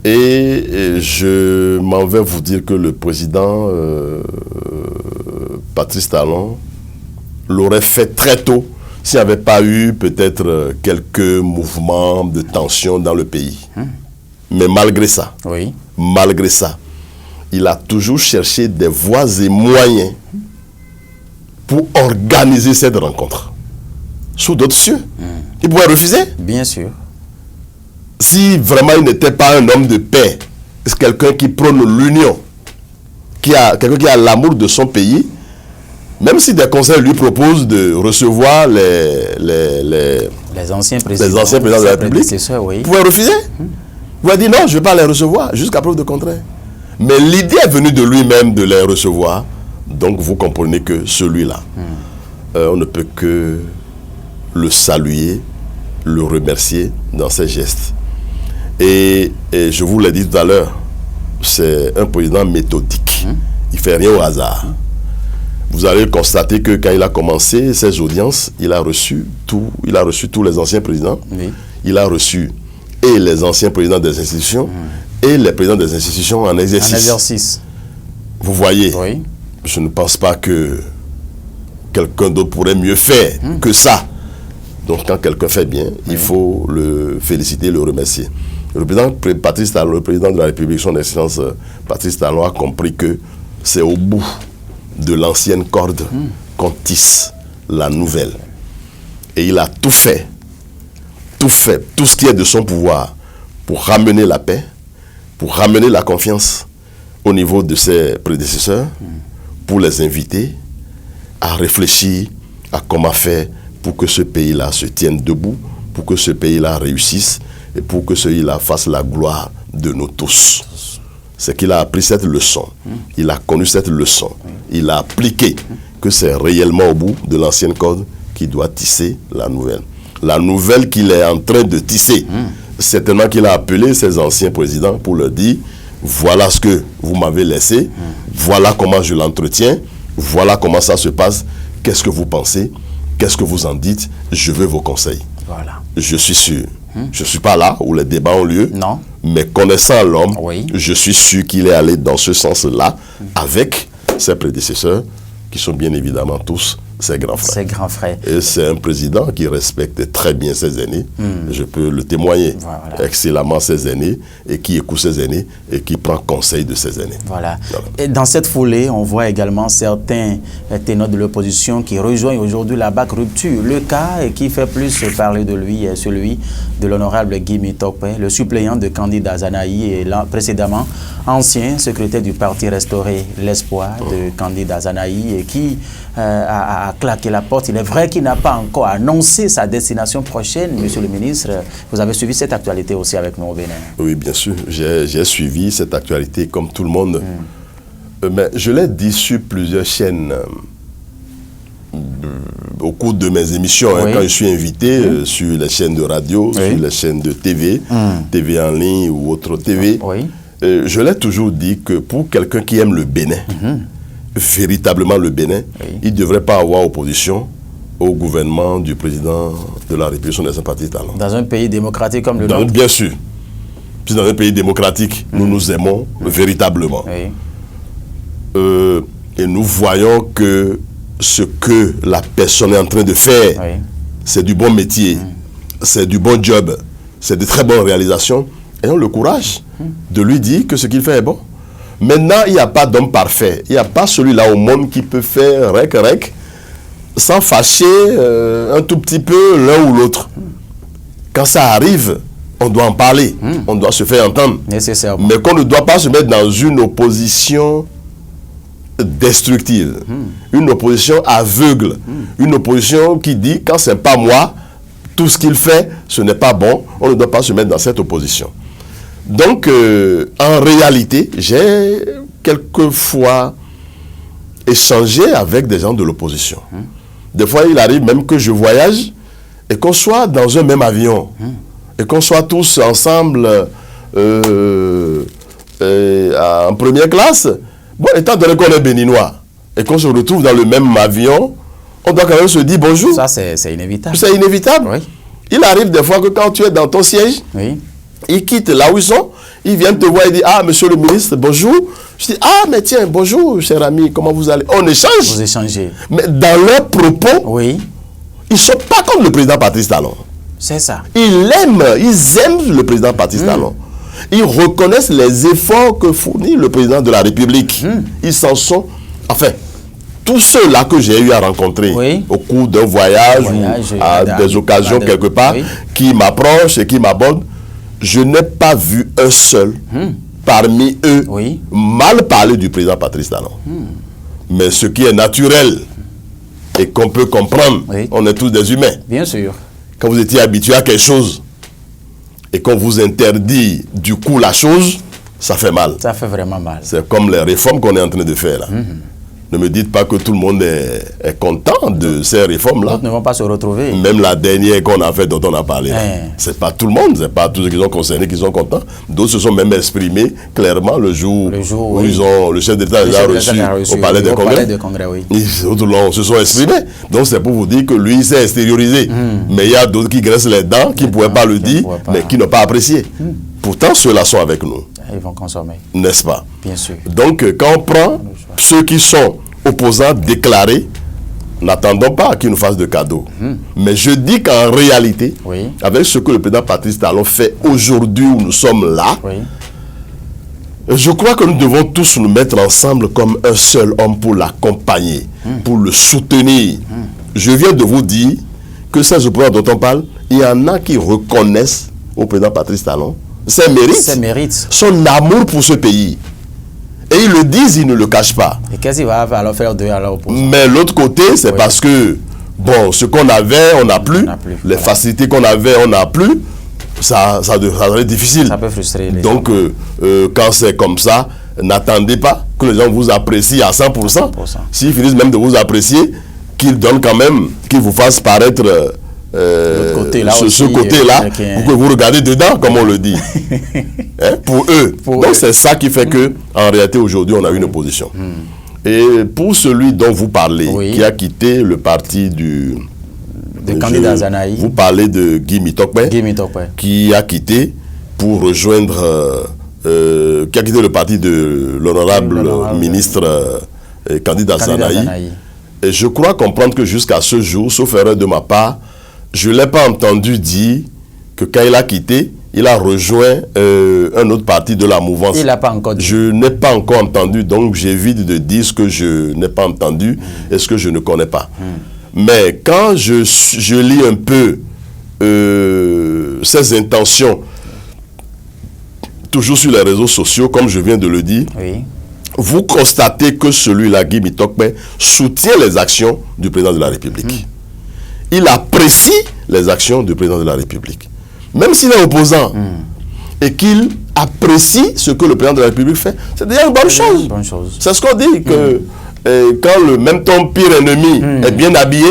Et je m'en vais vous dire que le président Patrice Talon l'aurait fait très tôt s'il n'y avait pas eu peut-être quelques mouvements de tension dans le pays. Mais malgré ça, il a toujours cherché des voies et moyens pour organiser cette rencontre. Sous d'autres cieux. Il pouvait refuser. Bien sûr. Si vraiment il n'était pas un homme de paix, c'est quelqu'un qui prône l'union, quelqu'un qui a l'amour de son pays, même si des conseils lui proposent de recevoir les anciens présidents de la République, il pouvait refuser. Il pouvait dire non, je ne vais pas les recevoir, jusqu'à preuve de contraire. Mais l'idée est venue de lui-même de les recevoir, donc vous comprenez que celui-là, on ne peut que le saluer, le remercier dans ses gestes. Et je vous l'ai dit tout à l'heure, c'est un président méthodique. Il ne fait rien au hasard. Vous allez constater que quand il a commencé ses audiences, il a reçu tous les anciens présidents. Il a reçu et les anciens présidents des institutions et les présidents des institutions en exercice. Vous voyez, je ne pense pas que quelqu'un d'autre pourrait mieux faire que ça. Donc quand quelqu'un fait bien, il faut le féliciter, le remercier. Le président Patrice Talon, le président de la République, son excellence Patrice Talon, a compris que c'est au bout de l'ancienne corde qu'on tisse la nouvelle. Et il a tout fait tout fait, tout ce qui est de son pouvoir pour ramener la paix, pour ramener la confiance au niveau de ses prédécesseurs, pour les inviter à réfléchir à comment faire pour que ce pays-là se tienne debout, pour que ce pays-là réussisse et pour que ce pays-là fasse la gloire de nous tous. C'est qu'il a appris cette leçon, il a connu cette leçon, il a appliqué que c'est réellement au bout de l'ancienne corde qui doit tisser la nouvelle. La nouvelle qu'il est en train de tisser, certainement qu'il a appelé ses anciens présidents pour leur dire, voilà ce que vous m'avez laissé, voilà comment je l'entretiens, voilà comment ça se passe, qu'est-ce que vous pensez, qu'est-ce que vous en dites, je veux vos conseils. Voilà. Je suis sûr. Je ne suis pas là où les débats ont lieu, non. Mais connaissant l'homme, oui. Je suis sûr qu'il est allé dans ce sens-là avec ses prédécesseurs, qui sont bien évidemment tous ses grands frères. Ses grands frères. Et c'est un président qui respecte très bien ses aînés. Je peux le témoigner excellemment ses aînés, et qui écoute ses aînés, et qui prend conseil de ses aînés. Voilà. Et dans cette foulée, on voit également certains ténors de l'opposition qui rejoignent aujourd'hui la BAC Rupture. Le cas qui fait plus parler de lui est celui de l'honorable Guy Mitokpe, le suppléant de candidat Zanaï et précédemment ancien secrétaire du parti Restaurer l'Espoir de candidat Zanaï, et qui a claqué la porte. Il est vrai qu'il n'a pas encore annoncé sa destination prochaine. Monsieur le ministre, vous avez suivi cette actualité aussi avec nous au Bénin. Oui, bien sûr. J'ai suivi cette actualité comme tout le monde. Mais je l'ai dit sur plusieurs chaînes au cours de mes émissions, quand je suis invité sur les chaînes de radio, sur les chaînes de TV, TV en ligne ou autre TV. Je l'ai toujours dit que pour quelqu'un qui aime le Bénin, véritablement le Bénin, il ne devrait pas avoir opposition au gouvernement du président de la République des sympathistes talents. Dans un pays démocratique comme le nôtre. Bien sûr. Puis dans un pays démocratique, nous nous aimons véritablement. Et nous voyons que ce que la personne est en train de faire, c'est du bon métier, c'est du bon job, c'est de très bonnes réalisations. Ayons le courage de lui dire que ce qu'il fait est bon. Maintenant, il n'y a pas d'homme parfait. Il n'y a pas celui-là au monde qui peut faire rec, sans fâcher un tout petit peu l'un ou l'autre. Quand ça arrive, on doit en parler. On doit se faire entendre. Nécessairement. Mais qu'on ne doit pas se mettre dans une opposition destructive. Une opposition aveugle. Une opposition qui dit, quand ce n'est pas moi, tout ce qu'il fait, ce n'est pas bon. On ne doit pas se mettre dans cette opposition. Donc, en réalité, j'ai quelquefois échangé avec des gens de l'opposition. Des fois, il arrive même que je voyage et qu'on soit dans un même avion. Et qu'on soit tous ensemble en première classe. Bon, étant donné qu'on est béninois et qu'on se retrouve dans le même avion, on doit quand même se dire bonjour. Ça, c'est inévitable. C'est inévitable. Oui. Il arrive des fois que quand tu es dans ton siège, ils quittent là où ils sont, ils viennent te voir et disent, ah, monsieur le ministre, bonjour. Je dis, ah, mais tiens, bonjour, cher ami, comment vous allez? On échange. Vous échangez. Mais dans leurs propos, ils ne sont pas comme le président Patrice Talon. C'est ça. Ils aiment le président Patrice Talon. Ils reconnaissent les efforts que fournit le président de la République. Ils s'en sont... Enfin, tous ceux-là que j'ai eu à rencontrer au cours d'un voyage ou à des occasions quelque part, qui m'approchent et qui m'abordent, je n'ai pas vu un seul parmi eux mal parler du président Patrice Talon. Mais ce qui est naturel et qu'on peut comprendre, on est tous des humains. Bien sûr. Quand vous étiez habitué à quelque chose et qu'on vous interdit du coup la chose, ça fait mal. Ça fait vraiment mal. C'est comme les réformes qu'on est en train de faire là. Ne me dites pas que tout le monde est content de ces réformes-là. D'autres ne vont pas se retrouver. Même la dernière qu'on a faite, dont on a parlé, c'est pas tout le monde, c'est pas tous ceux qui sont concernés qui sont contents. D'autres se sont même exprimés clairement le jour où le chef d'État les a reçus au Palais des Congrès. D'autres se sont exprimés. Donc c'est pour vous dire que lui s'est extériorisé. Mais il y a d'autres qui graissent les dents, qui ne pouvaient pas le dire, mais qui n'ont pas apprécié. Pourtant, ceux-là sont avec nous. Ils vont consommer. N'est-ce pas? Bien sûr. Donc, quand on prend ceux qui sont opposants déclarés, n'attendons pas qu'ils nous fassent de cadeaux. Mais je dis qu'en réalité, avec ce que le président Patrice Talon fait aujourd'hui où nous sommes là, je crois que nous devons tous nous mettre ensemble comme un seul homme pour l'accompagner, pour le soutenir. Je viens de vous dire que ces opposants dont on parle, il y en a qui reconnaissent au président Patrice Talon ses mérites, son amour pour ce pays. Et ils le disent, ils ne le cachent pas. Et qu'est-ce qu'il va alors faire de l'opposition? Mais l'autre côté, c'est parce que, bon, ce qu'on avait, on n'a plus. Les facilités qu'on avait, on n'a plus. Ça devrait être difficile. Ça peut frustrer les Donc, quand c'est comme ça, n'attendez pas que les gens vous apprécient à 100%. S'ils finissent même de vous apprécier, qu'ils donnent quand même, qu'ils vous fassent paraître ce côté-là, pour que vous regardez dedans, comme on le dit. Hein, pour eux. Donc, c'est ça qui fait que, en réalité, aujourd'hui, on a une opposition. Et pour celui dont vous parlez, qui a quitté le parti du candidat Zanaï. Vous parlez de Guy Mitokpe, qui a quitté pour rejoindre, qui a quitté le parti de l'honorable ministre candidat Zanaï. Et je crois comprendre que jusqu'à ce jour, sauf erreur de ma part, je ne l'ai pas entendu dire que quand il a quitté, il a rejoint un autre parti de la mouvance. Il n'a pas encore dit. Je n'ai pas encore entendu, donc j'évite de dire ce que je n'ai pas entendu et ce que je ne connais pas. Mais quand je lis un peu ses intentions, toujours sur les réseaux sociaux, comme je viens de le dire, vous constatez que celui-là, Guy Mitokpe, soutient les actions du président de la République. Il apprécie les actions du président de la République. Même s'il est opposant et qu'il apprécie ce que le président de la République fait, c'est déjà une bonne chose. C'est ce qu'on dit, que quand le même ton pire ennemi est bien habillé,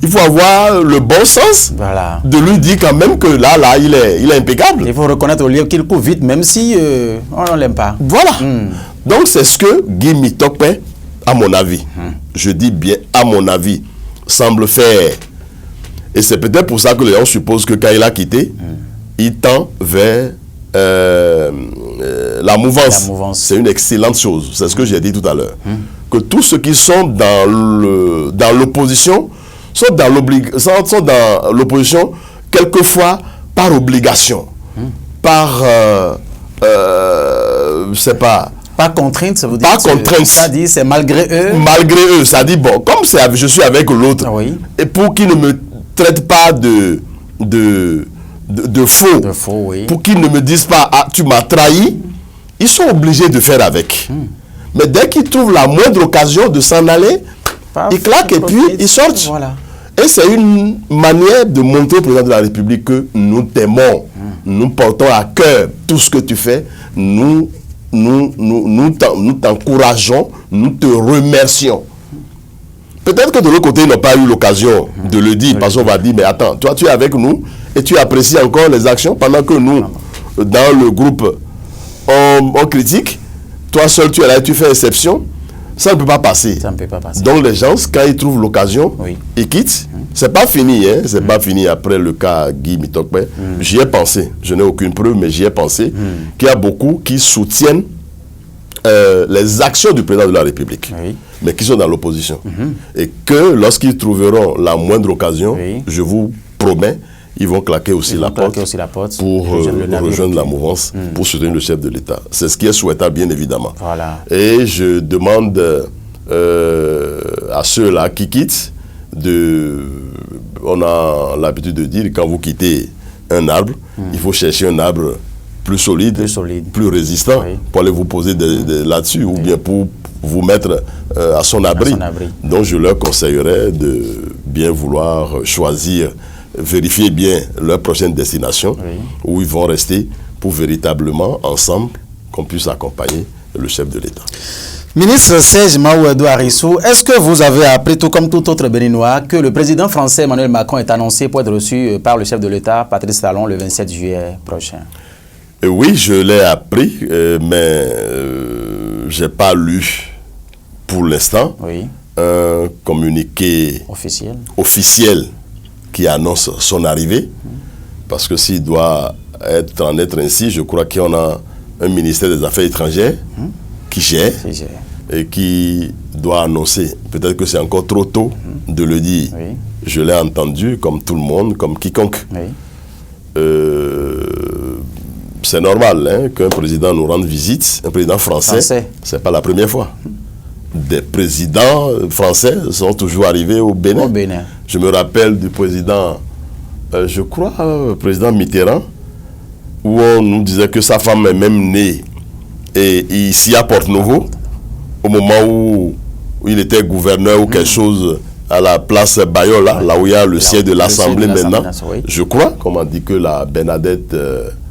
il faut avoir le bon sens de lui dire quand même que là il est impeccable. Il faut reconnaître au lieu qu'il court vite, même si on ne l'aime pas. Voilà. Donc c'est ce que Guy Mitokpe, à mon avis, je dis bien à mon avis, semble faire. Et c'est peut-être pour ça que les gens supposent que quand il a quitté, il tend vers la mouvance. C'est une excellente chose. C'est ce que j'ai dit tout à l'heure. Que tous ceux qui sont dans l'opposition sont dans l'opposition quelquefois par obligation, par, je sais pas, par contrainte, ça vous dit. Par contrainte. Ça dit, c'est malgré eux. Malgré eux, ça dit, bon, comme je suis avec l'autre, et pour qu'il ne me traite pas de faux, pour qu'ils ne me disent pas, ah, tu m'as trahi, ils sont obligés de faire avec. Mais dès qu'ils trouvent la moindre occasion de s'en aller, ils claquent et puis ils sortent. Voilà. Et c'est une manière de montrer au président de la République que nous t'aimons, nous portons à cœur tout ce que tu fais, nous t'encourageons, nous te remercions. Peut-être que de l'autre côté, ils n'ont pas eu l'occasion de le dire, parce qu'on va dire, mais attends, toi tu es avec nous et tu apprécies encore les actions, pendant que nous, dans le groupe, on critique, toi seul tu es là et tu fais exception, ça ne peut pas passer. Ça ne peut pas passer. Donc les gens, quand ils trouvent l'occasion, ils quittent. C'est pas fini, hein? C'est pas fini après le cas Guy Mitokpe. J'y ai pensé, je n'ai aucune preuve, mais j'y ai pensé qu'il y a beaucoup qui soutiennent les actions du président de la République, mais qui sont dans l'opposition. Et que lorsqu'ils trouveront la moindre occasion, je vous promets, ils vont claquer aussi la porte pour rejoindre la mouvance, pour soutenir le chef de l'État. C'est ce qui est souhaitable, bien évidemment. Voilà. Et je demande à ceux-là qui quittent, on a l'habitude de dire, quand vous quittez un arbre, il faut chercher un arbre plus solide, plus résistant, pour aller vous poser là-dessus, ou bien pour vous mettre à son abri. Donc je leur conseillerais de bien vouloir choisir, vérifier bien leur prochaine destination, où ils vont rester pour véritablement, ensemble, qu'on puisse accompagner le chef de l'État. Ministre Serge Mahouadou Arissou, est-ce que vous avez appris, tout comme tout autre Béninois, que le président français Emmanuel Macron est annoncé pour être reçu par le chef de l'État, Patrice Talon, le 27 juillet prochain? Oui, je l'ai appris, mais je n'ai pas lu pour l'instant un communiqué officiel qui annonce son arrivée. Parce que s'il doit en être ainsi, je crois qu'on a un ministère des Affaires étrangères qui gère et qui doit annoncer. Peut-être que c'est encore trop tôt de le dire. Je l'ai entendu comme tout le monde, comme quiconque. C'est normal hein, qu'un président nous rende visite, un président français. C'est pas la première fois. Des présidents français sont toujours arrivés au Bénin. Je me rappelle du président, je crois, président Mitterrand, où on nous disait que sa femme est même née et ici à Porte-Nouveau, au moment où il était gouverneur ou quelque chose à la place Bayola, là où il y a le siège de l'Assemblée maintenant. Je crois, comme on dit que la Bernadette,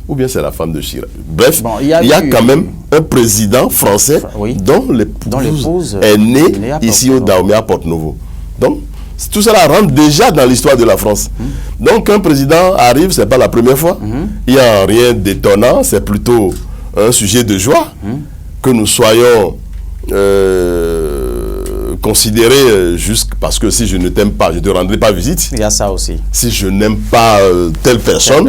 ou bien c'est la femme de Chirac. Bref, bon, il y a quand même un président français dont l'épouse est née ici au Dahomey à Porte-Nouveau. Donc, tout cela rentre déjà dans l'histoire de la France. Donc, un président arrive, ce n'est pas la première fois. Il n'y a rien d'étonnant, c'est plutôt un sujet de joie que nous soyons considérés juste parce que si je ne t'aime pas, je ne te rendrai pas visite. Il y a ça aussi. Si je n'aime pas telle personne,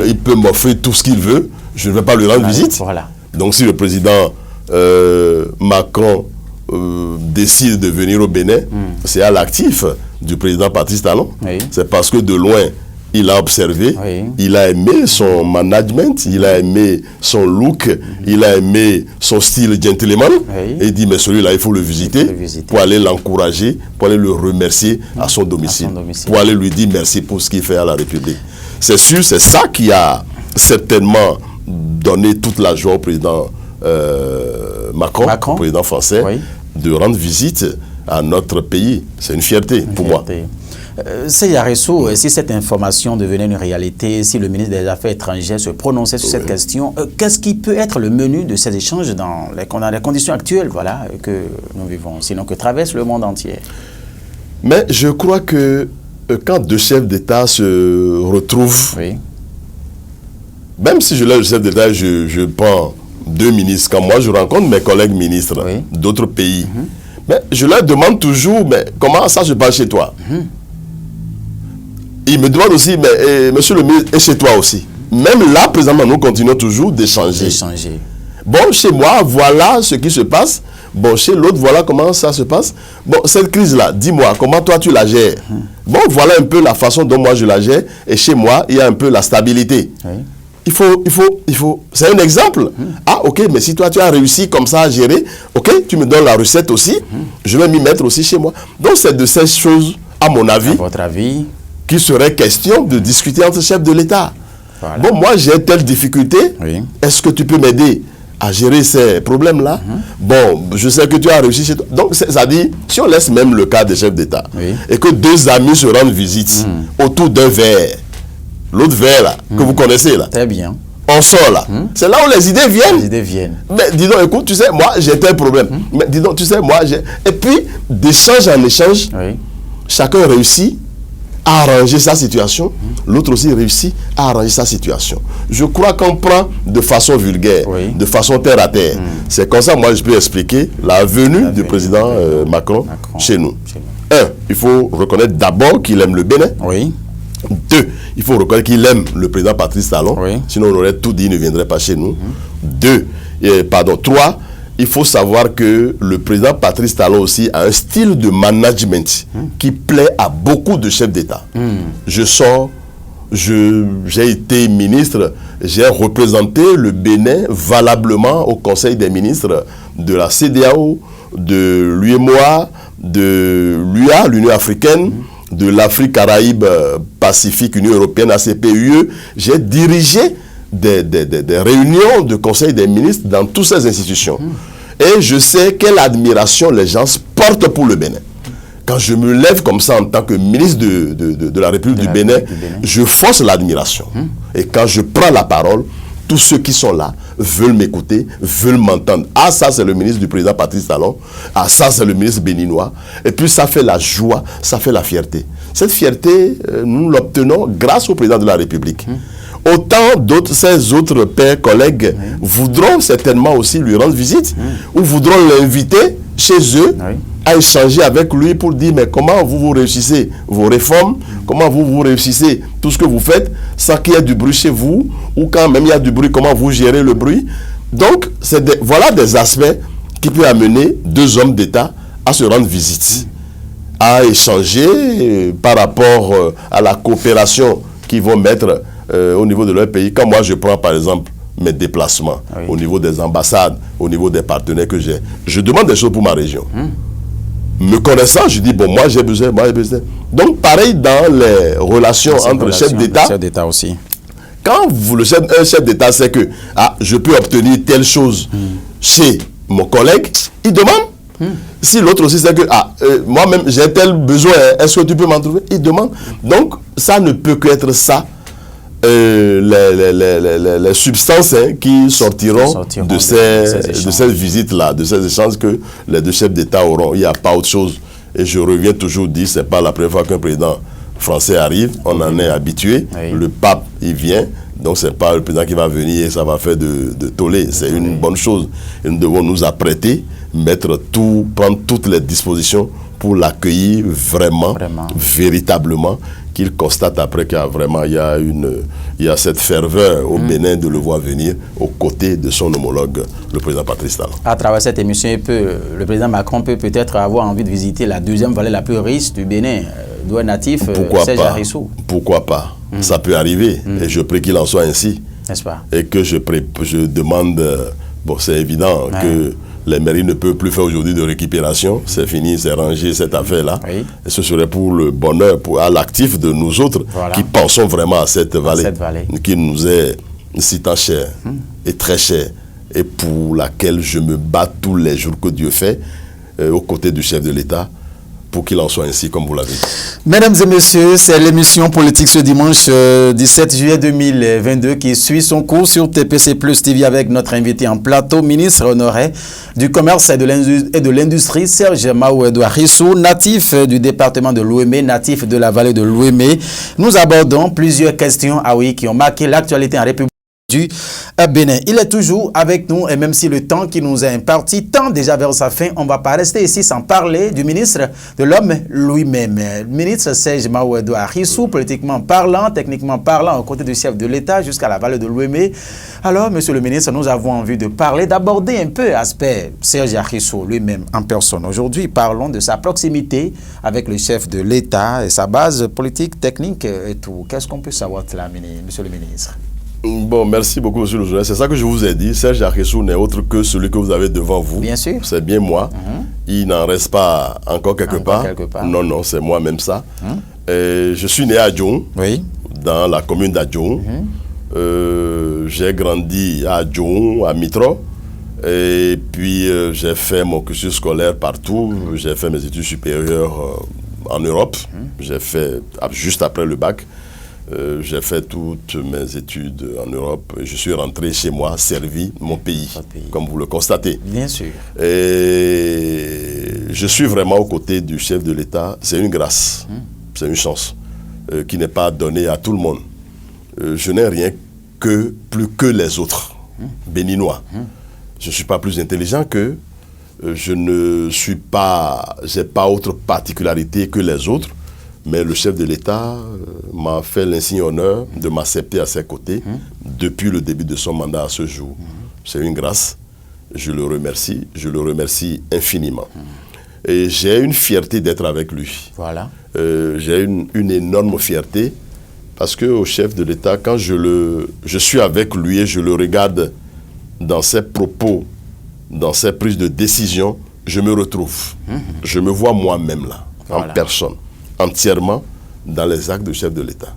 il peut m'offrir tout ce qu'il veut, je ne vais pas lui rendre visite. Voilà. Donc, si le président Macron décide de venir au Bénin, c'est à l'actif du président Patrice Talon. C'est parce que de loin, il a observé, il a aimé son management, il a aimé son look, il a aimé son style gentleman. Et il dit, mais celui-là, il faut le visiter pour aller l'encourager, pour aller le remercier à son domicile, pour aller lui dire merci pour ce qu'il fait à la République. C'est sûr, c'est ça qui a certainement donné toute la joie au président Macron, président français, de rendre visite à notre pays. C'est une fierté pour moi. Seyar Essou, si cette information devenait une réalité, si le ministre des Affaires étrangères se prononçait sur cette question, qu'est-ce qui peut être le menu de ces échanges dans les conditions actuelles que nous vivons, sinon que traverse le monde entier? Mais je crois que quand deux chefs d'État se retrouvent, même si je lève le chef d'État, je prends deux ministres. Quand moi je rencontre mes collègues ministres d'autres pays, mais je leur demande toujours, mais comment ça se passe chez toi? Il me demande aussi, mais monsieur le ministre, et chez toi aussi? Même là, présentement, nous continuons toujours d'échanger. Bon, chez moi, voilà ce qui se passe. Bon, chez l'autre, voilà comment ça se passe. Bon, cette crise-là, dis-moi, comment toi tu la gères? Bon, voilà un peu la façon dont moi je la gère. Et chez moi, il y a un peu la stabilité. Il faut, c'est un exemple. Ah, ok, mais si toi tu as réussi comme ça à gérer, ok, tu me donnes la recette aussi, je vais m'y mettre aussi chez moi. Donc, c'est de ces choses, à mon avis, votre avis, qu'il serait question de discuter entre chefs de l'État. Bon, moi j'ai telle difficulté, est-ce que tu peux m'aider à gérer ces problèmes-là? Bon, je sais que tu as réussi chez toi. Donc, ça dit, si on laisse même le cas des chefs d'État, et que deux amis se rendent visite autour d'un verre, l'autre verre là, que vous connaissez là. Très bien. On sort là. C'est là où les idées viennent. Les idées viennent. Mais dis donc, écoute, tu sais, moi j'ai tel problème. Mais dis donc, tu sais, moi j'ai... Et puis, d'échange en échange, chacun réussit à arranger sa situation, l'autre aussi réussit à arranger sa situation. Je crois qu'on prend de façon vulgaire, de façon terre à terre. C'est comme ça, moi, je peux expliquer la venue du président Macron chez nous. Un, il faut reconnaître d'abord qu'il aime le Bénin. Deux, il faut reconnaître qu'il aime le président Patrice Talon. Sinon, on aurait tout dit, il ne viendrait pas chez nous. Trois, il faut savoir que le président Patrice Talon aussi a un style de management qui plaît à beaucoup de chefs d'État. J'ai été ministre, j'ai représenté le Bénin valablement au Conseil des ministres de la CEDEAO, de l'UEMOA, de l'UA, l'Union africaine, de l'Afrique, Caraïbes, Pacifique, Union européenne, ACP-UE. J'ai dirigé des réunions de Conseil des ministres dans toutes ces institutions. Et je sais quelle admiration les gens portent pour le Bénin. Quand je me lève comme ça en tant que ministre de la République du Bénin, je force l'admiration. Et quand je prends la parole, tous ceux qui sont là veulent m'écouter, veulent m'entendre. Ah, ça c'est le ministre du président Patrice Talon. Ah, ça c'est le ministre béninois. Et puis ça fait la joie, ça fait la fierté. Cette fierté, nous l'obtenons grâce au président de la République. Autant d'autres, ses autres pères, collègues, voudront certainement aussi lui rendre visite, ou voudront l'inviter chez eux, à échanger avec lui pour dire, mais comment vous réussissez vos réformes, comment vous réussissez tout ce que vous faites, sans qu'il y ait du bruit chez vous, ou quand même il y a du bruit, comment vous gérez le bruit. Donc, voilà des aspects qui peuvent amener deux hommes d'État à se rendre visite, à échanger par rapport à la coopération qu'ils vont mettre au niveau de leur pays. Quand moi je prends par exemple mes déplacements au niveau des ambassades, au niveau des partenaires que j'ai, je demande des choses pour ma région. Me connaissant, je dis, bon, moi j'ai besoin. Donc, pareil dans les relations entre le chef d'État. Chef d'État aussi. Quand un chef d'État sait que je peux obtenir telle chose chez mon collègue, il demande. Si l'autre aussi sait que moi-même j'ai tel besoin, est-ce que tu peux m'en trouver? Il demande. Donc, ça ne peut qu'être ça. Les substances qui sortiront de ces visites-là, de ces échanges que les deux chefs d'État auront. Il n'y a pas autre chose. Et je reviens toujours dire, ce n'est pas la première fois qu'un président français arrive, on en est habitué. Oui. Le pape, il vient, donc ce n'est pas le président qui va venir et ça va faire de tollé. C'est une bonne chose. Et nous devons nous apprêter, prendre toutes les dispositions pour l'accueillir vraiment, véritablement, qu'il constate après qu'il y a vraiment il y a cette ferveur au Bénin de le voir venir aux côtés de son homologue, le président Patrice Talon. À travers cette émission, le président Macron peut peut-être avoir envie de visiter la deuxième vallée la plus riche du Bénin, d'où est natif Serge Arissou. Pourquoi pas? Ça peut arriver, et je prie qu'il en soit ainsi. N'est-ce pas? Et que je demande, bon, c'est évident que les mairies ne peuvent plus faire aujourd'hui de récupération. C'est fini, c'est rangé cette affaire-là. Oui. Et ce serait pour le bonheur, à l'actif de nous autres qui pensons vraiment à cette vallée, qui nous est si tant chère et très chère, et pour laquelle je me bats tous les jours que Dieu fait, aux côtés du chef de l'État, pour qu'il en soit ainsi, comme vous l'avez dit. Mesdames et messieurs, c'est l'émission politique ce dimanche 17 juillet 2022 qui suit son cours sur TPC Plus TV avec notre invité en plateau, ministre honoraire du Commerce et de l'Industrie, Serge Mahou-Edouard Arissou, natif du département de l'Ouémé, natif de la vallée de l'Ouémé. Nous abordons plusieurs questions qui ont marqué l'actualité en République du Bénin. Il est toujours avec nous et même si le temps qui nous est imparti tend déjà vers sa fin, on ne va pas rester ici sans parler du ministre de l'Homme lui-même. Le ministre Serge Mahou-Edouard Arissou, politiquement parlant, techniquement parlant, aux côtés du chef de l'État jusqu'à la vallée de l'Ouémé. Alors, monsieur le ministre, nous avons envie de parler, d'aborder un peu l'aspect Serge Arissou lui-même en personne. Aujourd'hui, parlons de sa proximité avec le chef de l'État et sa base politique, technique et tout. Qu'est-ce qu'on peut savoir de là, monsieur le ministre? Bon, merci beaucoup, monsieur le journaliste. C'est ça que je vous ai dit. Serge Arissou n'est autre que celui que vous avez devant vous. Bien sûr. C'est bien moi. Il n'en reste pas encore quelque part. Non, non, c'est moi-même ça. Je suis né à Adjoum, dans la commune d'Adjoum. J'ai grandi à Adjoum, à Mitro. Et puis, j'ai fait mon cursus scolaire partout. J'ai fait mes études supérieures en Europe. J'ai fait, juste après le bac, j'ai fait toutes mes études en Europe. Je suis rentré chez moi, servi mon pays, comme vous le constatez. Bien sûr. Et je suis vraiment aux côtés du chef de l'État. C'est une grâce, c'est une chance qui n'est pas donnée à tout le monde. Je n'ai rien plus que les autres, béninois. Je ne suis pas plus intelligent qu'eux. Je ne suis pas, j'ai pas autre particularité que les autres. Mais le chef de l'État m'a fait l'insigne honneur de m'accepter à ses côtés depuis le début de son mandat à ce jour. C'est une grâce. Je le remercie infiniment. Et j'ai une fierté d'être avec lui. Voilà. J'ai une énorme fierté parce qu'au chef de l'État, quand je suis avec lui et je le regarde dans ses propos, dans ses prises de décision, je me retrouve. Je me vois moi-même là, en personne, entièrement dans les actes du chef de l'État.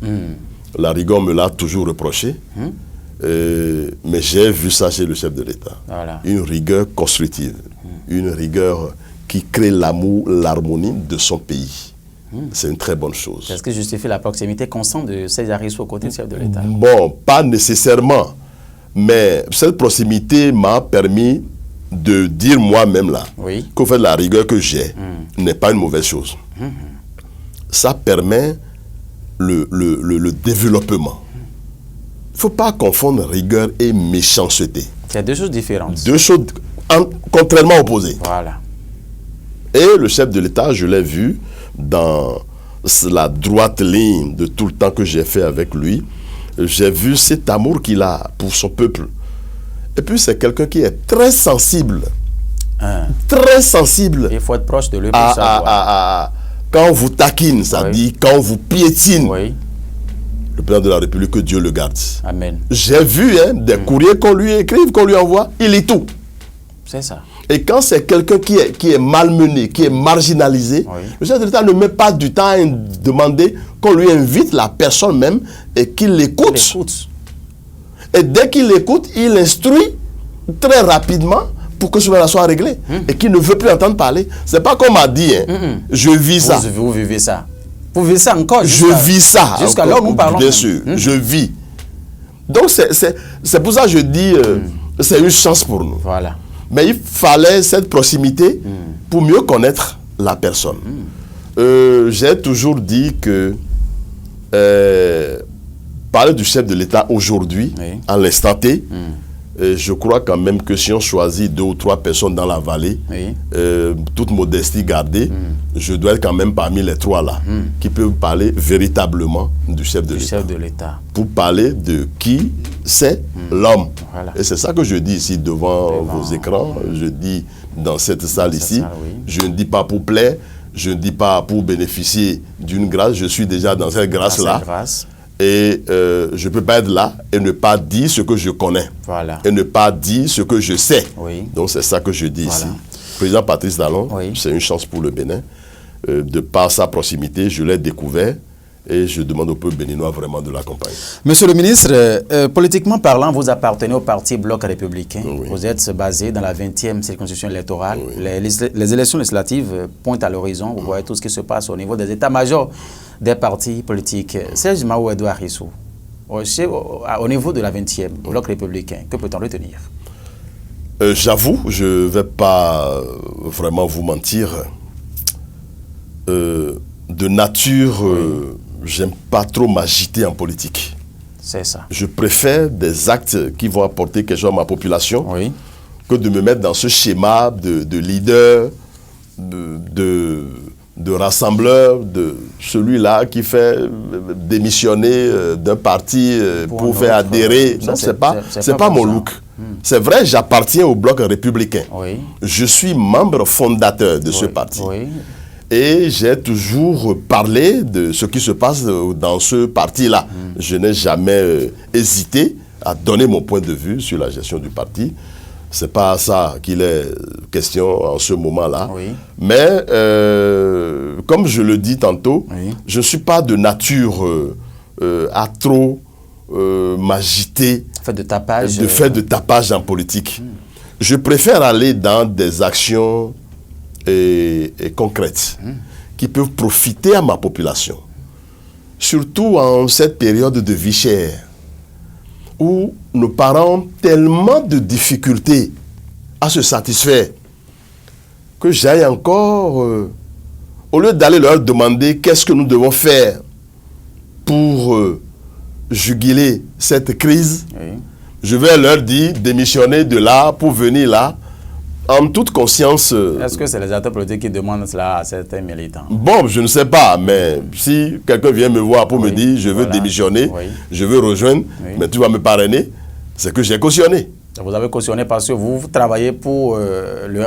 La rigueur me l'a toujours reproché, mais j'ai vu ça chez le chef de l'État. Voilà. Une rigueur constructive, une rigueur qui crée l'amour, l'harmonie de son pays. C'est une très bonne chose. Est-ce que justifie la proximité constante de Serge Arissou au côté du chef de l'État? Bon, pas nécessairement, mais cette proximité m'a permis de dire moi-même là, qu'au fait la rigueur que j'ai n'est pas une mauvaise chose. Ça permet le développement. Il ne faut pas confondre rigueur et méchanceté. C'est deux choses différentes. Deux choses contrairement opposées. Voilà. Et le chef de l'État, je l'ai vu dans la droite ligne de tout le temps que j'ai fait avec lui. J'ai vu cet amour qu'il a pour son peuple. Et puis c'est quelqu'un qui est très sensible. Très sensible. Il faut être proche de lui pour savoir. Quand on vous taquine, ça dit, quand on vous piétine, le président de la République, que Dieu le garde. Amen. J'ai vu des courriers qu'on lui écrive, qu'on lui envoie, il lit tout. C'est ça. Et quand c'est quelqu'un qui est malmené, qui est marginalisé, le chef de l'État ne met pas du temps à demander qu'on lui invite la personne même et qu'il l'écoute. Et dès qu'il l'écoute, il instruit très rapidement pour que cela soit réglé. Et qu'il ne veut plus entendre parler. C'est pas comme a dit, je vis ça. Vous vivez ça. Vous vivez ça encore. Je vis ça. Jusqu'à là où nous parlons. Bien sûr, je vis. Donc c'est pour ça que je dis, c'est une chance pour nous. Voilà. Mais il fallait cette proximité pour mieux connaître la personne. J'ai toujours dit que parler du chef de l'État aujourd'hui, à l'instant T, je crois quand même que si on choisit 2 ou 3 personnes dans la vallée, toute modestie gardée, je dois être quand même parmi les 3 là, qui peuvent parler véritablement du chef de l'État. Pour parler de qui c'est l'homme. Voilà. Et c'est ça que je dis ici devant vos écrans, je dis dans cette salle ici, je ne dis pas pour plaire, je ne dis pas pour bénéficier d'une grâce, je suis déjà dans cette grâce-là. Et je ne peux pas être là et ne pas dire ce que je connais. Voilà. Et ne pas dire ce que je sais. Donc c'est ça que je dis ici. Président Patrice Talon, c'est une chance pour le Bénin. De par sa proximité, je l'ai découvert et je demande au peuple béninois vraiment de l'accompagner. Monsieur le ministre, politiquement parlant, vous appartenez au parti Bloc républicain. Vous êtes basé dans la 20e circonscription électorale. Les élections législatives pointent à l'horizon. Vous voyez tout ce qui se passe au niveau des états-majors des partis politiques. Serge Mahou Edouard Rissou, au niveau de la 20e, Bloc républicain, que peut-on retenir? J'avoue, je ne vais pas vraiment vous mentir. De nature, j'aime pas trop m'agiter en politique. C'est ça. Je préfère des actes qui vont apporter quelque chose à ma population que de me mettre dans ce schéma de leader, de rassembleur, de celui-là qui fait démissionner d'un parti pour faire adhérer. Non, c'est pas mon look. C'est vrai, j'appartiens au Bloc républicain. Je suis membre fondateur de ce parti. Et j'ai toujours parlé de ce qui se passe dans ce parti-là. Je n'ai jamais hésité à donner mon point de vue sur la gestion du parti. Ce n'est pas ça qu'il est question en ce moment-là. Mais, comme je le dis tantôt, je ne suis pas de nature à trop m'agiter de faire de tapage en politique. Je préfère aller dans des actions et concrètes qui peuvent profiter à ma population. Surtout en cette période de vie chère où nos parents ont tellement de difficultés à se satisfaire que j'aille encore, au lieu d'aller leur demander qu'est-ce que nous devons faire pour juguler cette crise, je vais leur dire démissionner de là pour venir là, en toute conscience. Est-ce que c'est les acteurs politiques qui demandent cela à certains militants? Bon, je ne sais pas, mais si quelqu'un vient me voir pour me dire je veux démissionner, je veux rejoindre, mais tu vas me parrainer, c'est que j'ai cautionné. Vous avez cautionné parce que vous travaillez pour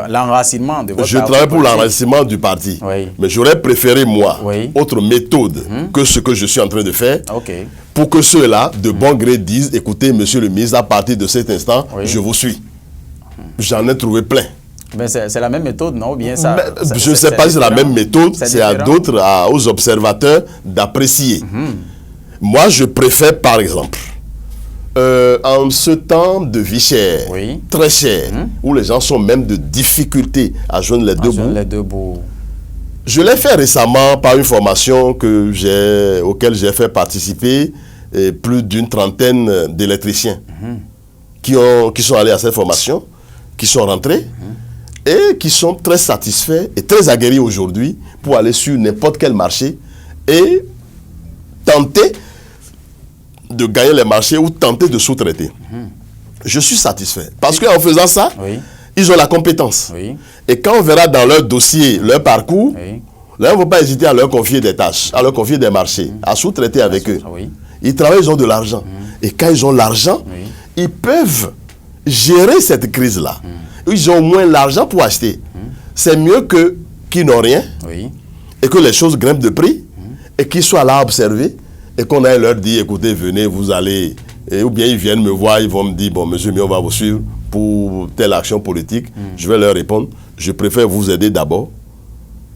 l'enracinement de votre parti. Je travaille pour l'enracinement du parti. Mais j'aurais préféré, moi, autre méthode que ce que je suis en train de faire, pour que ceux-là, de bon gré, disent, écoutez, monsieur le ministre, à partir de cet instant, je vous suis. J'en ai trouvé plein. Mais c'est la même méthode, non? Bien ça, je ne sais pas si c'est la même méthode, c'est à d'autres, aux observateurs d'apprécier. Moi, je préfère, par exemple, en ce temps de vie chère, très cher, où les gens sont même de difficulté à joindre les deux bouts. Je l'ai fait récemment par une formation auquel j'ai fait participer plus d'une trentaine d'électriciens qui sont allés à cette formation, qui sont rentrés et qui sont très satisfaits et très aguerris aujourd'hui pour aller sur n'importe quel marché et tenter de gagner les marchés ou tenter de sous-traiter. Je suis satisfait. Parce qu'en faisant ça, ils ont la compétence. Et quand on verra dans leur dossier, leur parcours, là, on ne va pas hésiter à leur confier des tâches, à leur confier des marchés, à sous-traiter avec eux. Ils travaillent, ils ont de l'argent. Et quand ils ont l'argent, ils peuvent gérer cette crise-là. Ils ont au moins l'argent pour acheter. C'est mieux qu'ils n'ont rien et que les choses grimpent de prix et qu'ils soient là à observer et qu'on aille leur dire, écoutez, venez, vous allez, ou bien ils viennent me voir, ils vont me dire, bon, monsieur, mais on va vous suivre pour telle action politique, je vais leur répondre, je préfère vous aider d'abord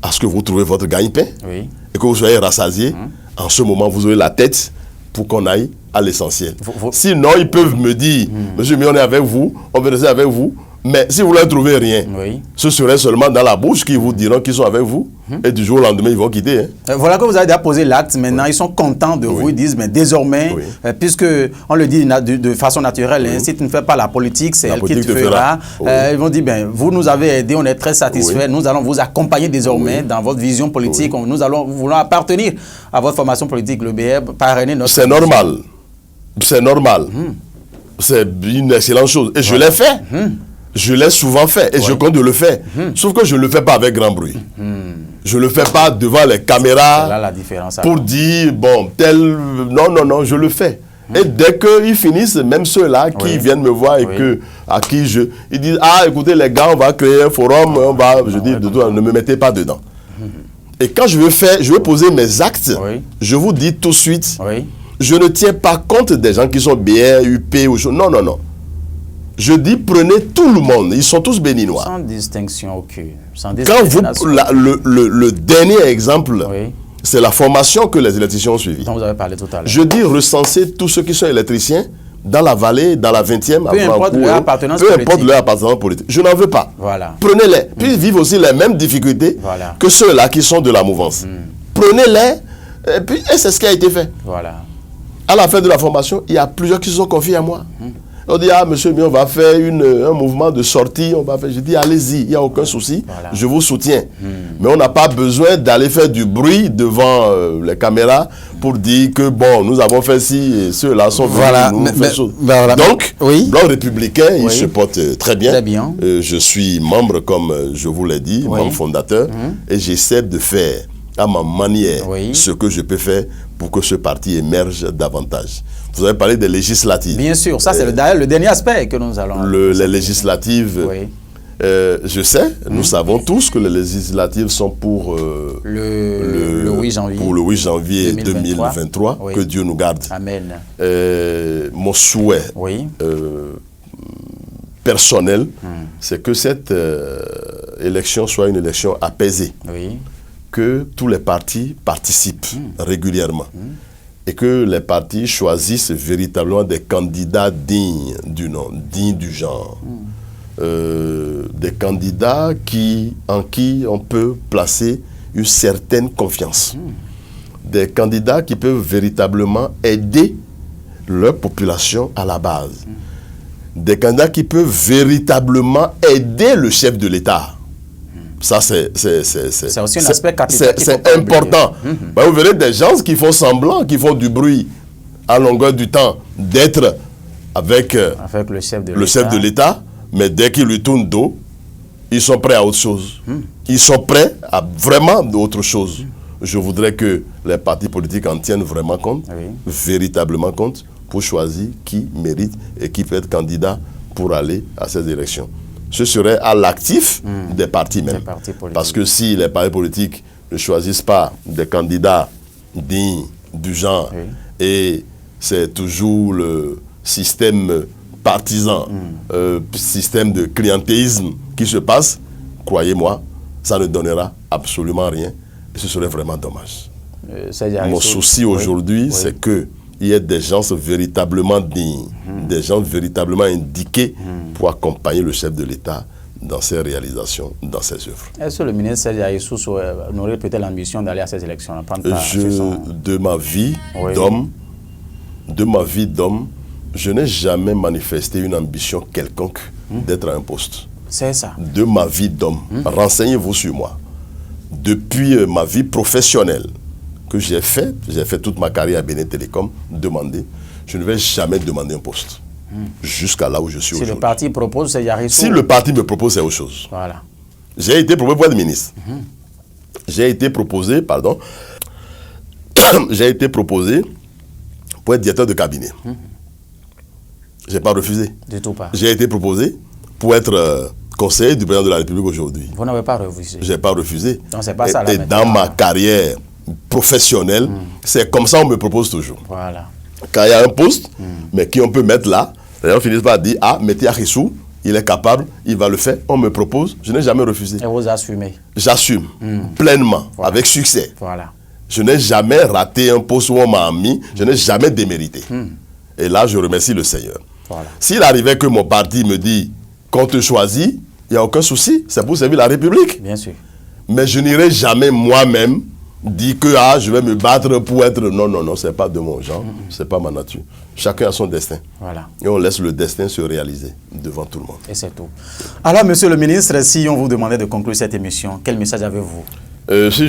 à ce que vous trouviez votre gagne-pain et que vous soyez rassasiés. En ce moment, vous aurez la tête pour qu'on aille à l'essentiel. Sinon, ils peuvent me dire, monsieur, mais on est avec vous, on veut rester avec vous, mais si vous ne leur trouvez rien, ce serait seulement dans la bouche qu'ils vous diront qu'ils sont avec vous, et du jour au lendemain, ils vont quitter. Voilà que vous avez déjà posé l'acte, maintenant ils sont contents de vous, ils disent, mais désormais, puisque on le dit de façon naturelle, si tu ne fais pas la politique, c'est elle qui te fera. Ils vont dire, ben, vous nous avez aidés, on est très satisfaits, nous allons vous accompagner désormais dans votre vision politique, nous voulons appartenir à votre formation politique, le BR, parrainer notre... C'est normal, c'est normal, c'est une excellente chose, et je l'ai fait. Je l'ai souvent fait et je compte de le faire. Sauf que je ne le fais pas avec grand bruit. Je ne le fais pas devant les caméras là, la différence, pour dire, bon, tel... Non, je le fais. Et dès qu'ils finissent, même ceux-là qui viennent me voir et à qui je... Ils disent, ah, écoutez les gars, on va créer un forum, je dis, ne me mettez pas dedans. Et quand je veux poser mes actes, je vous dis tout de suite, je ne tiens pas compte des gens qui sont BR, UP ou chose. Non. Je dis, prenez tout le monde. Ils sont tous béninois. Sans distinction aucune. Quand le dernier exemple, c'est la formation que les électriciens ont suivie. Dont vous avez parlé tout à l'heure. Je dis, recensez tous ceux qui sont électriciens dans la vallée, dans la 20e, peu importe leur appartenance politique. Je n'en veux pas. Voilà. Prenez-les. Puis ils vivent aussi les mêmes difficultés que ceux-là qui sont de la mouvance. Prenez-les. Et c'est ce qui a été fait. Voilà. À la fin de la formation, il y a plusieurs qui se sont confiés à moi. On dit, ah monsieur, on va faire un mouvement de sortie, je dis, allez-y, il n'y a aucun souci, je vous soutiens. Mais on n'a pas besoin d'aller faire du bruit devant les caméras pour dire que, bon, nous avons fait ci et ceux-là sont venus Donc, Bloc républicain, il se porte très bien. Je suis membre, comme je vous l'ai dit, membre fondateur, et j'essaie de faire à ma manière ce que je peux faire pour que ce parti émerge davantage. Vous avez parlé des législatives. Bien sûr, ça c'est le dernier aspect que nous allons... Les législatives, je sais, nous savons tous que les législatives sont pour le 8 janvier, pour le 8 janvier 2023. Que Dieu nous garde. Amen. Mon souhait personnel, c'est que cette élection soit une élection apaisée. Que tous les partis participent régulièrement. Et que les partis choisissent véritablement des candidats dignes du nom, dignes du genre. Des candidats en qui on peut placer une certaine confiance. Des candidats qui peuvent véritablement aider leur population à la base. Des candidats qui peuvent véritablement aider le chef de l'État. Ça, c'est aussi un aspect capital. C'est important. Vous verrez des gens qui font semblant, qui font du bruit à longueur du temps d'être avec le chef de l'État, mais dès qu'ils lui tournent dos, ils sont prêts à autre chose. Ils sont prêts à vraiment autre chose. Je voudrais que les partis politiques en tiennent vraiment compte, véritablement compte, pour choisir qui mérite et qui peut être candidat pour aller à ces élections. Ce serait à l'actif des partis même. Parce que si les partis politiques ne choisissent pas des candidats dignes du genre, et c'est toujours le système partisan, système de clientélisme qui se passe, croyez-moi, ça ne donnera absolument rien. Et ce serait vraiment dommage. Mon souci aujourd'hui, c'est qu'il y ait des gens véritablement dignes, des gens véritablement indiqués pour accompagner le chef de l'État dans ses réalisations, dans ses œuvres. Est-ce que le ministre Serge Aissou aurait peut-être l'ambition d'aller à ces élections? De ma vie d'homme, je n'ai jamais manifesté une ambition quelconque d'être à un poste. C'est ça. De ma vie d'homme. Renseignez-vous sur moi. Depuis ma vie professionnelle que j'ai fait toute ma carrière à Bénin Télécom, je ne vais jamais demander un poste. Jusqu'à là où je suis aujourd'hui. Si le parti propose, c'est Aissou. Si le parti me propose, c'est autre chose. Voilà. J'ai été proposé pour être ministre. J'ai été proposé, j'ai été proposé pour être directeur de cabinet. Je n'ai pas refusé. Du tout pas. J'ai été proposé pour être conseiller du président de la République aujourd'hui. Vous n'avez pas refusé. Je n'ai pas refusé. Donc c'est pas ça et dans ma carrière professionnelle, c'est comme ça qu'on me propose toujours. Voilà. Quand il y a un poste, mais qui on peut mettre là, les gens finissent par dire, ah, mettez Aissou il est capable, il va le faire, on me propose, je n'ai jamais refusé. Et vous assumez? J'assume pleinement, avec succès. Voilà. Je n'ai jamais raté un poste où on m'a mis, je n'ai jamais démérité. Et là, je remercie le Seigneur. Voilà. S'il arrivait que mon parti me dit qu'on te choisit, il n'y a aucun souci, c'est pour servir la République. Bien sûr. Mais je n'irai jamais moi-même dire que je vais me battre pour être... Non, non, non, ce n'est pas de mon genre, ce n'est pas ma nature. Chacun a son destin. Voilà. Et on laisse le destin se réaliser devant tout le monde. Et c'est tout. Alors, monsieur le ministre, si on vous demandait de conclure cette émission, quel message avez-vous? Si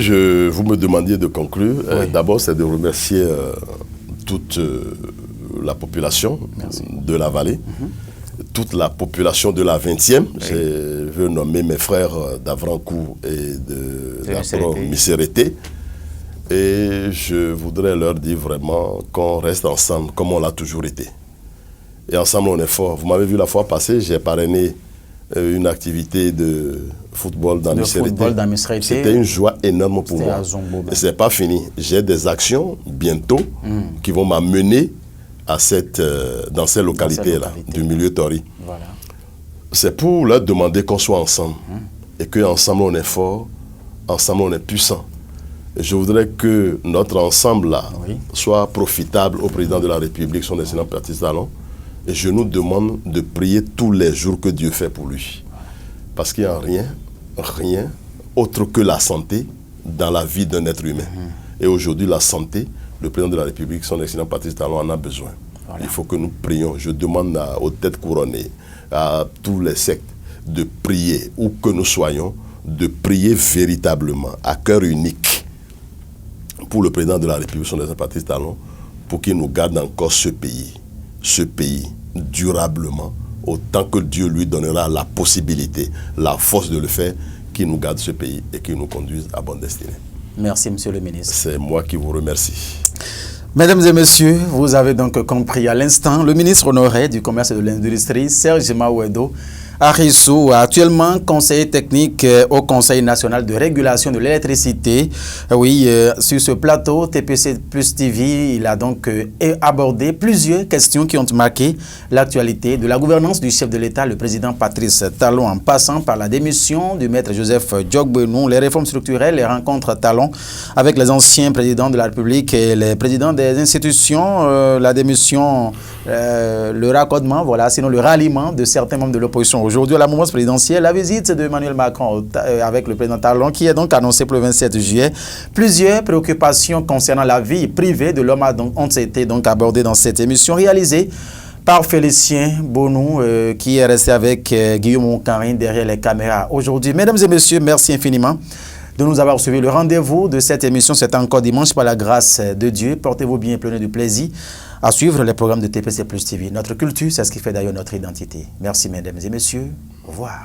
vous me demandiez de conclure, d'abord c'est de remercier toute la population de la vallée, toute la population de la 20e. Je veux nommer mes frères d'Avrancourt et de Missérété. Et je voudrais leur dire vraiment qu'on reste ensemble comme on l'a toujours été. Et ensemble on est fort. Vous m'avez vu la fois passée, j'ai parrainé une activité de football dans Missérété. C'était une joie énorme pour moi. Et ce n'est pas fini. J'ai des actions bientôt qui vont m'amener à dans ces localités-là, du milieu Tori. Voilà. C'est pour leur demander qu'on soit ensemble. Et qu'ensemble on est fort, ensemble on est puissant. Et je voudrais que notre ensemble-là soit profitable au président de la République, son excellent Patrice Talon. Et je nous demande de prier tous les jours que Dieu fait pour lui. Parce qu'il n'y a rien autre que la santé dans la vie d'un être humain. Et aujourd'hui, la santé, le président de la République, son excellent Patrice Talon, en a besoin. Voilà. Il faut que nous prions. Je demande aux têtes couronnées, à tous les sectes, de prier, où que nous soyons, de prier véritablement, à cœur unique, pour le président de la République, son excellent Patrice Talon, pour qu'il nous garde encore ce pays durablement, autant que Dieu lui donnera la possibilité, la force de le faire, qu'il nous garde ce pays et qu'il nous conduise à bonne destinée. Merci, monsieur le ministre. C'est moi qui vous remercie. Mesdames et messieurs, vous avez donc compris à l'instant, le ministre honoraire du commerce et de l'industrie, Serge Maouedo Arissou, actuellement conseiller technique au Conseil national de régulation de l'électricité. Oui, sur ce plateau TPC Plus TV, il a donc abordé plusieurs questions qui ont marqué l'actualité de la gouvernance du chef de l'État, le président Patrice Talon, en passant par la démission du maître Joseph Diogbenou, les réformes structurelles, les rencontres Talon avec les anciens présidents de la République et les présidents des institutions, la démission, le raccordement, voilà, sinon le ralliement de certains membres de l'opposition. Aujourd'hui, à la mouvance présidentielle, la visite d'Emmanuel Macron avec le président Talon, qui est donc annoncée pour le 27 juillet. Plusieurs préoccupations concernant la vie privée de l'homme ont été donc abordées dans cette émission réalisée par Félicien Bonou, qui est resté avec Guillaume Oncarin derrière les caméras aujourd'hui. Mesdames et messieurs, merci infiniment de nous avoir suivi. Le rendez-vous de cette émission, c'est encore dimanche par la grâce de Dieu. Portez-vous bien, prenez du plaisir à suivre les programmes de TPC Plus TV. Notre culture, c'est ce qui fait d'ailleurs notre identité. Merci, mesdames et messieurs. Au revoir.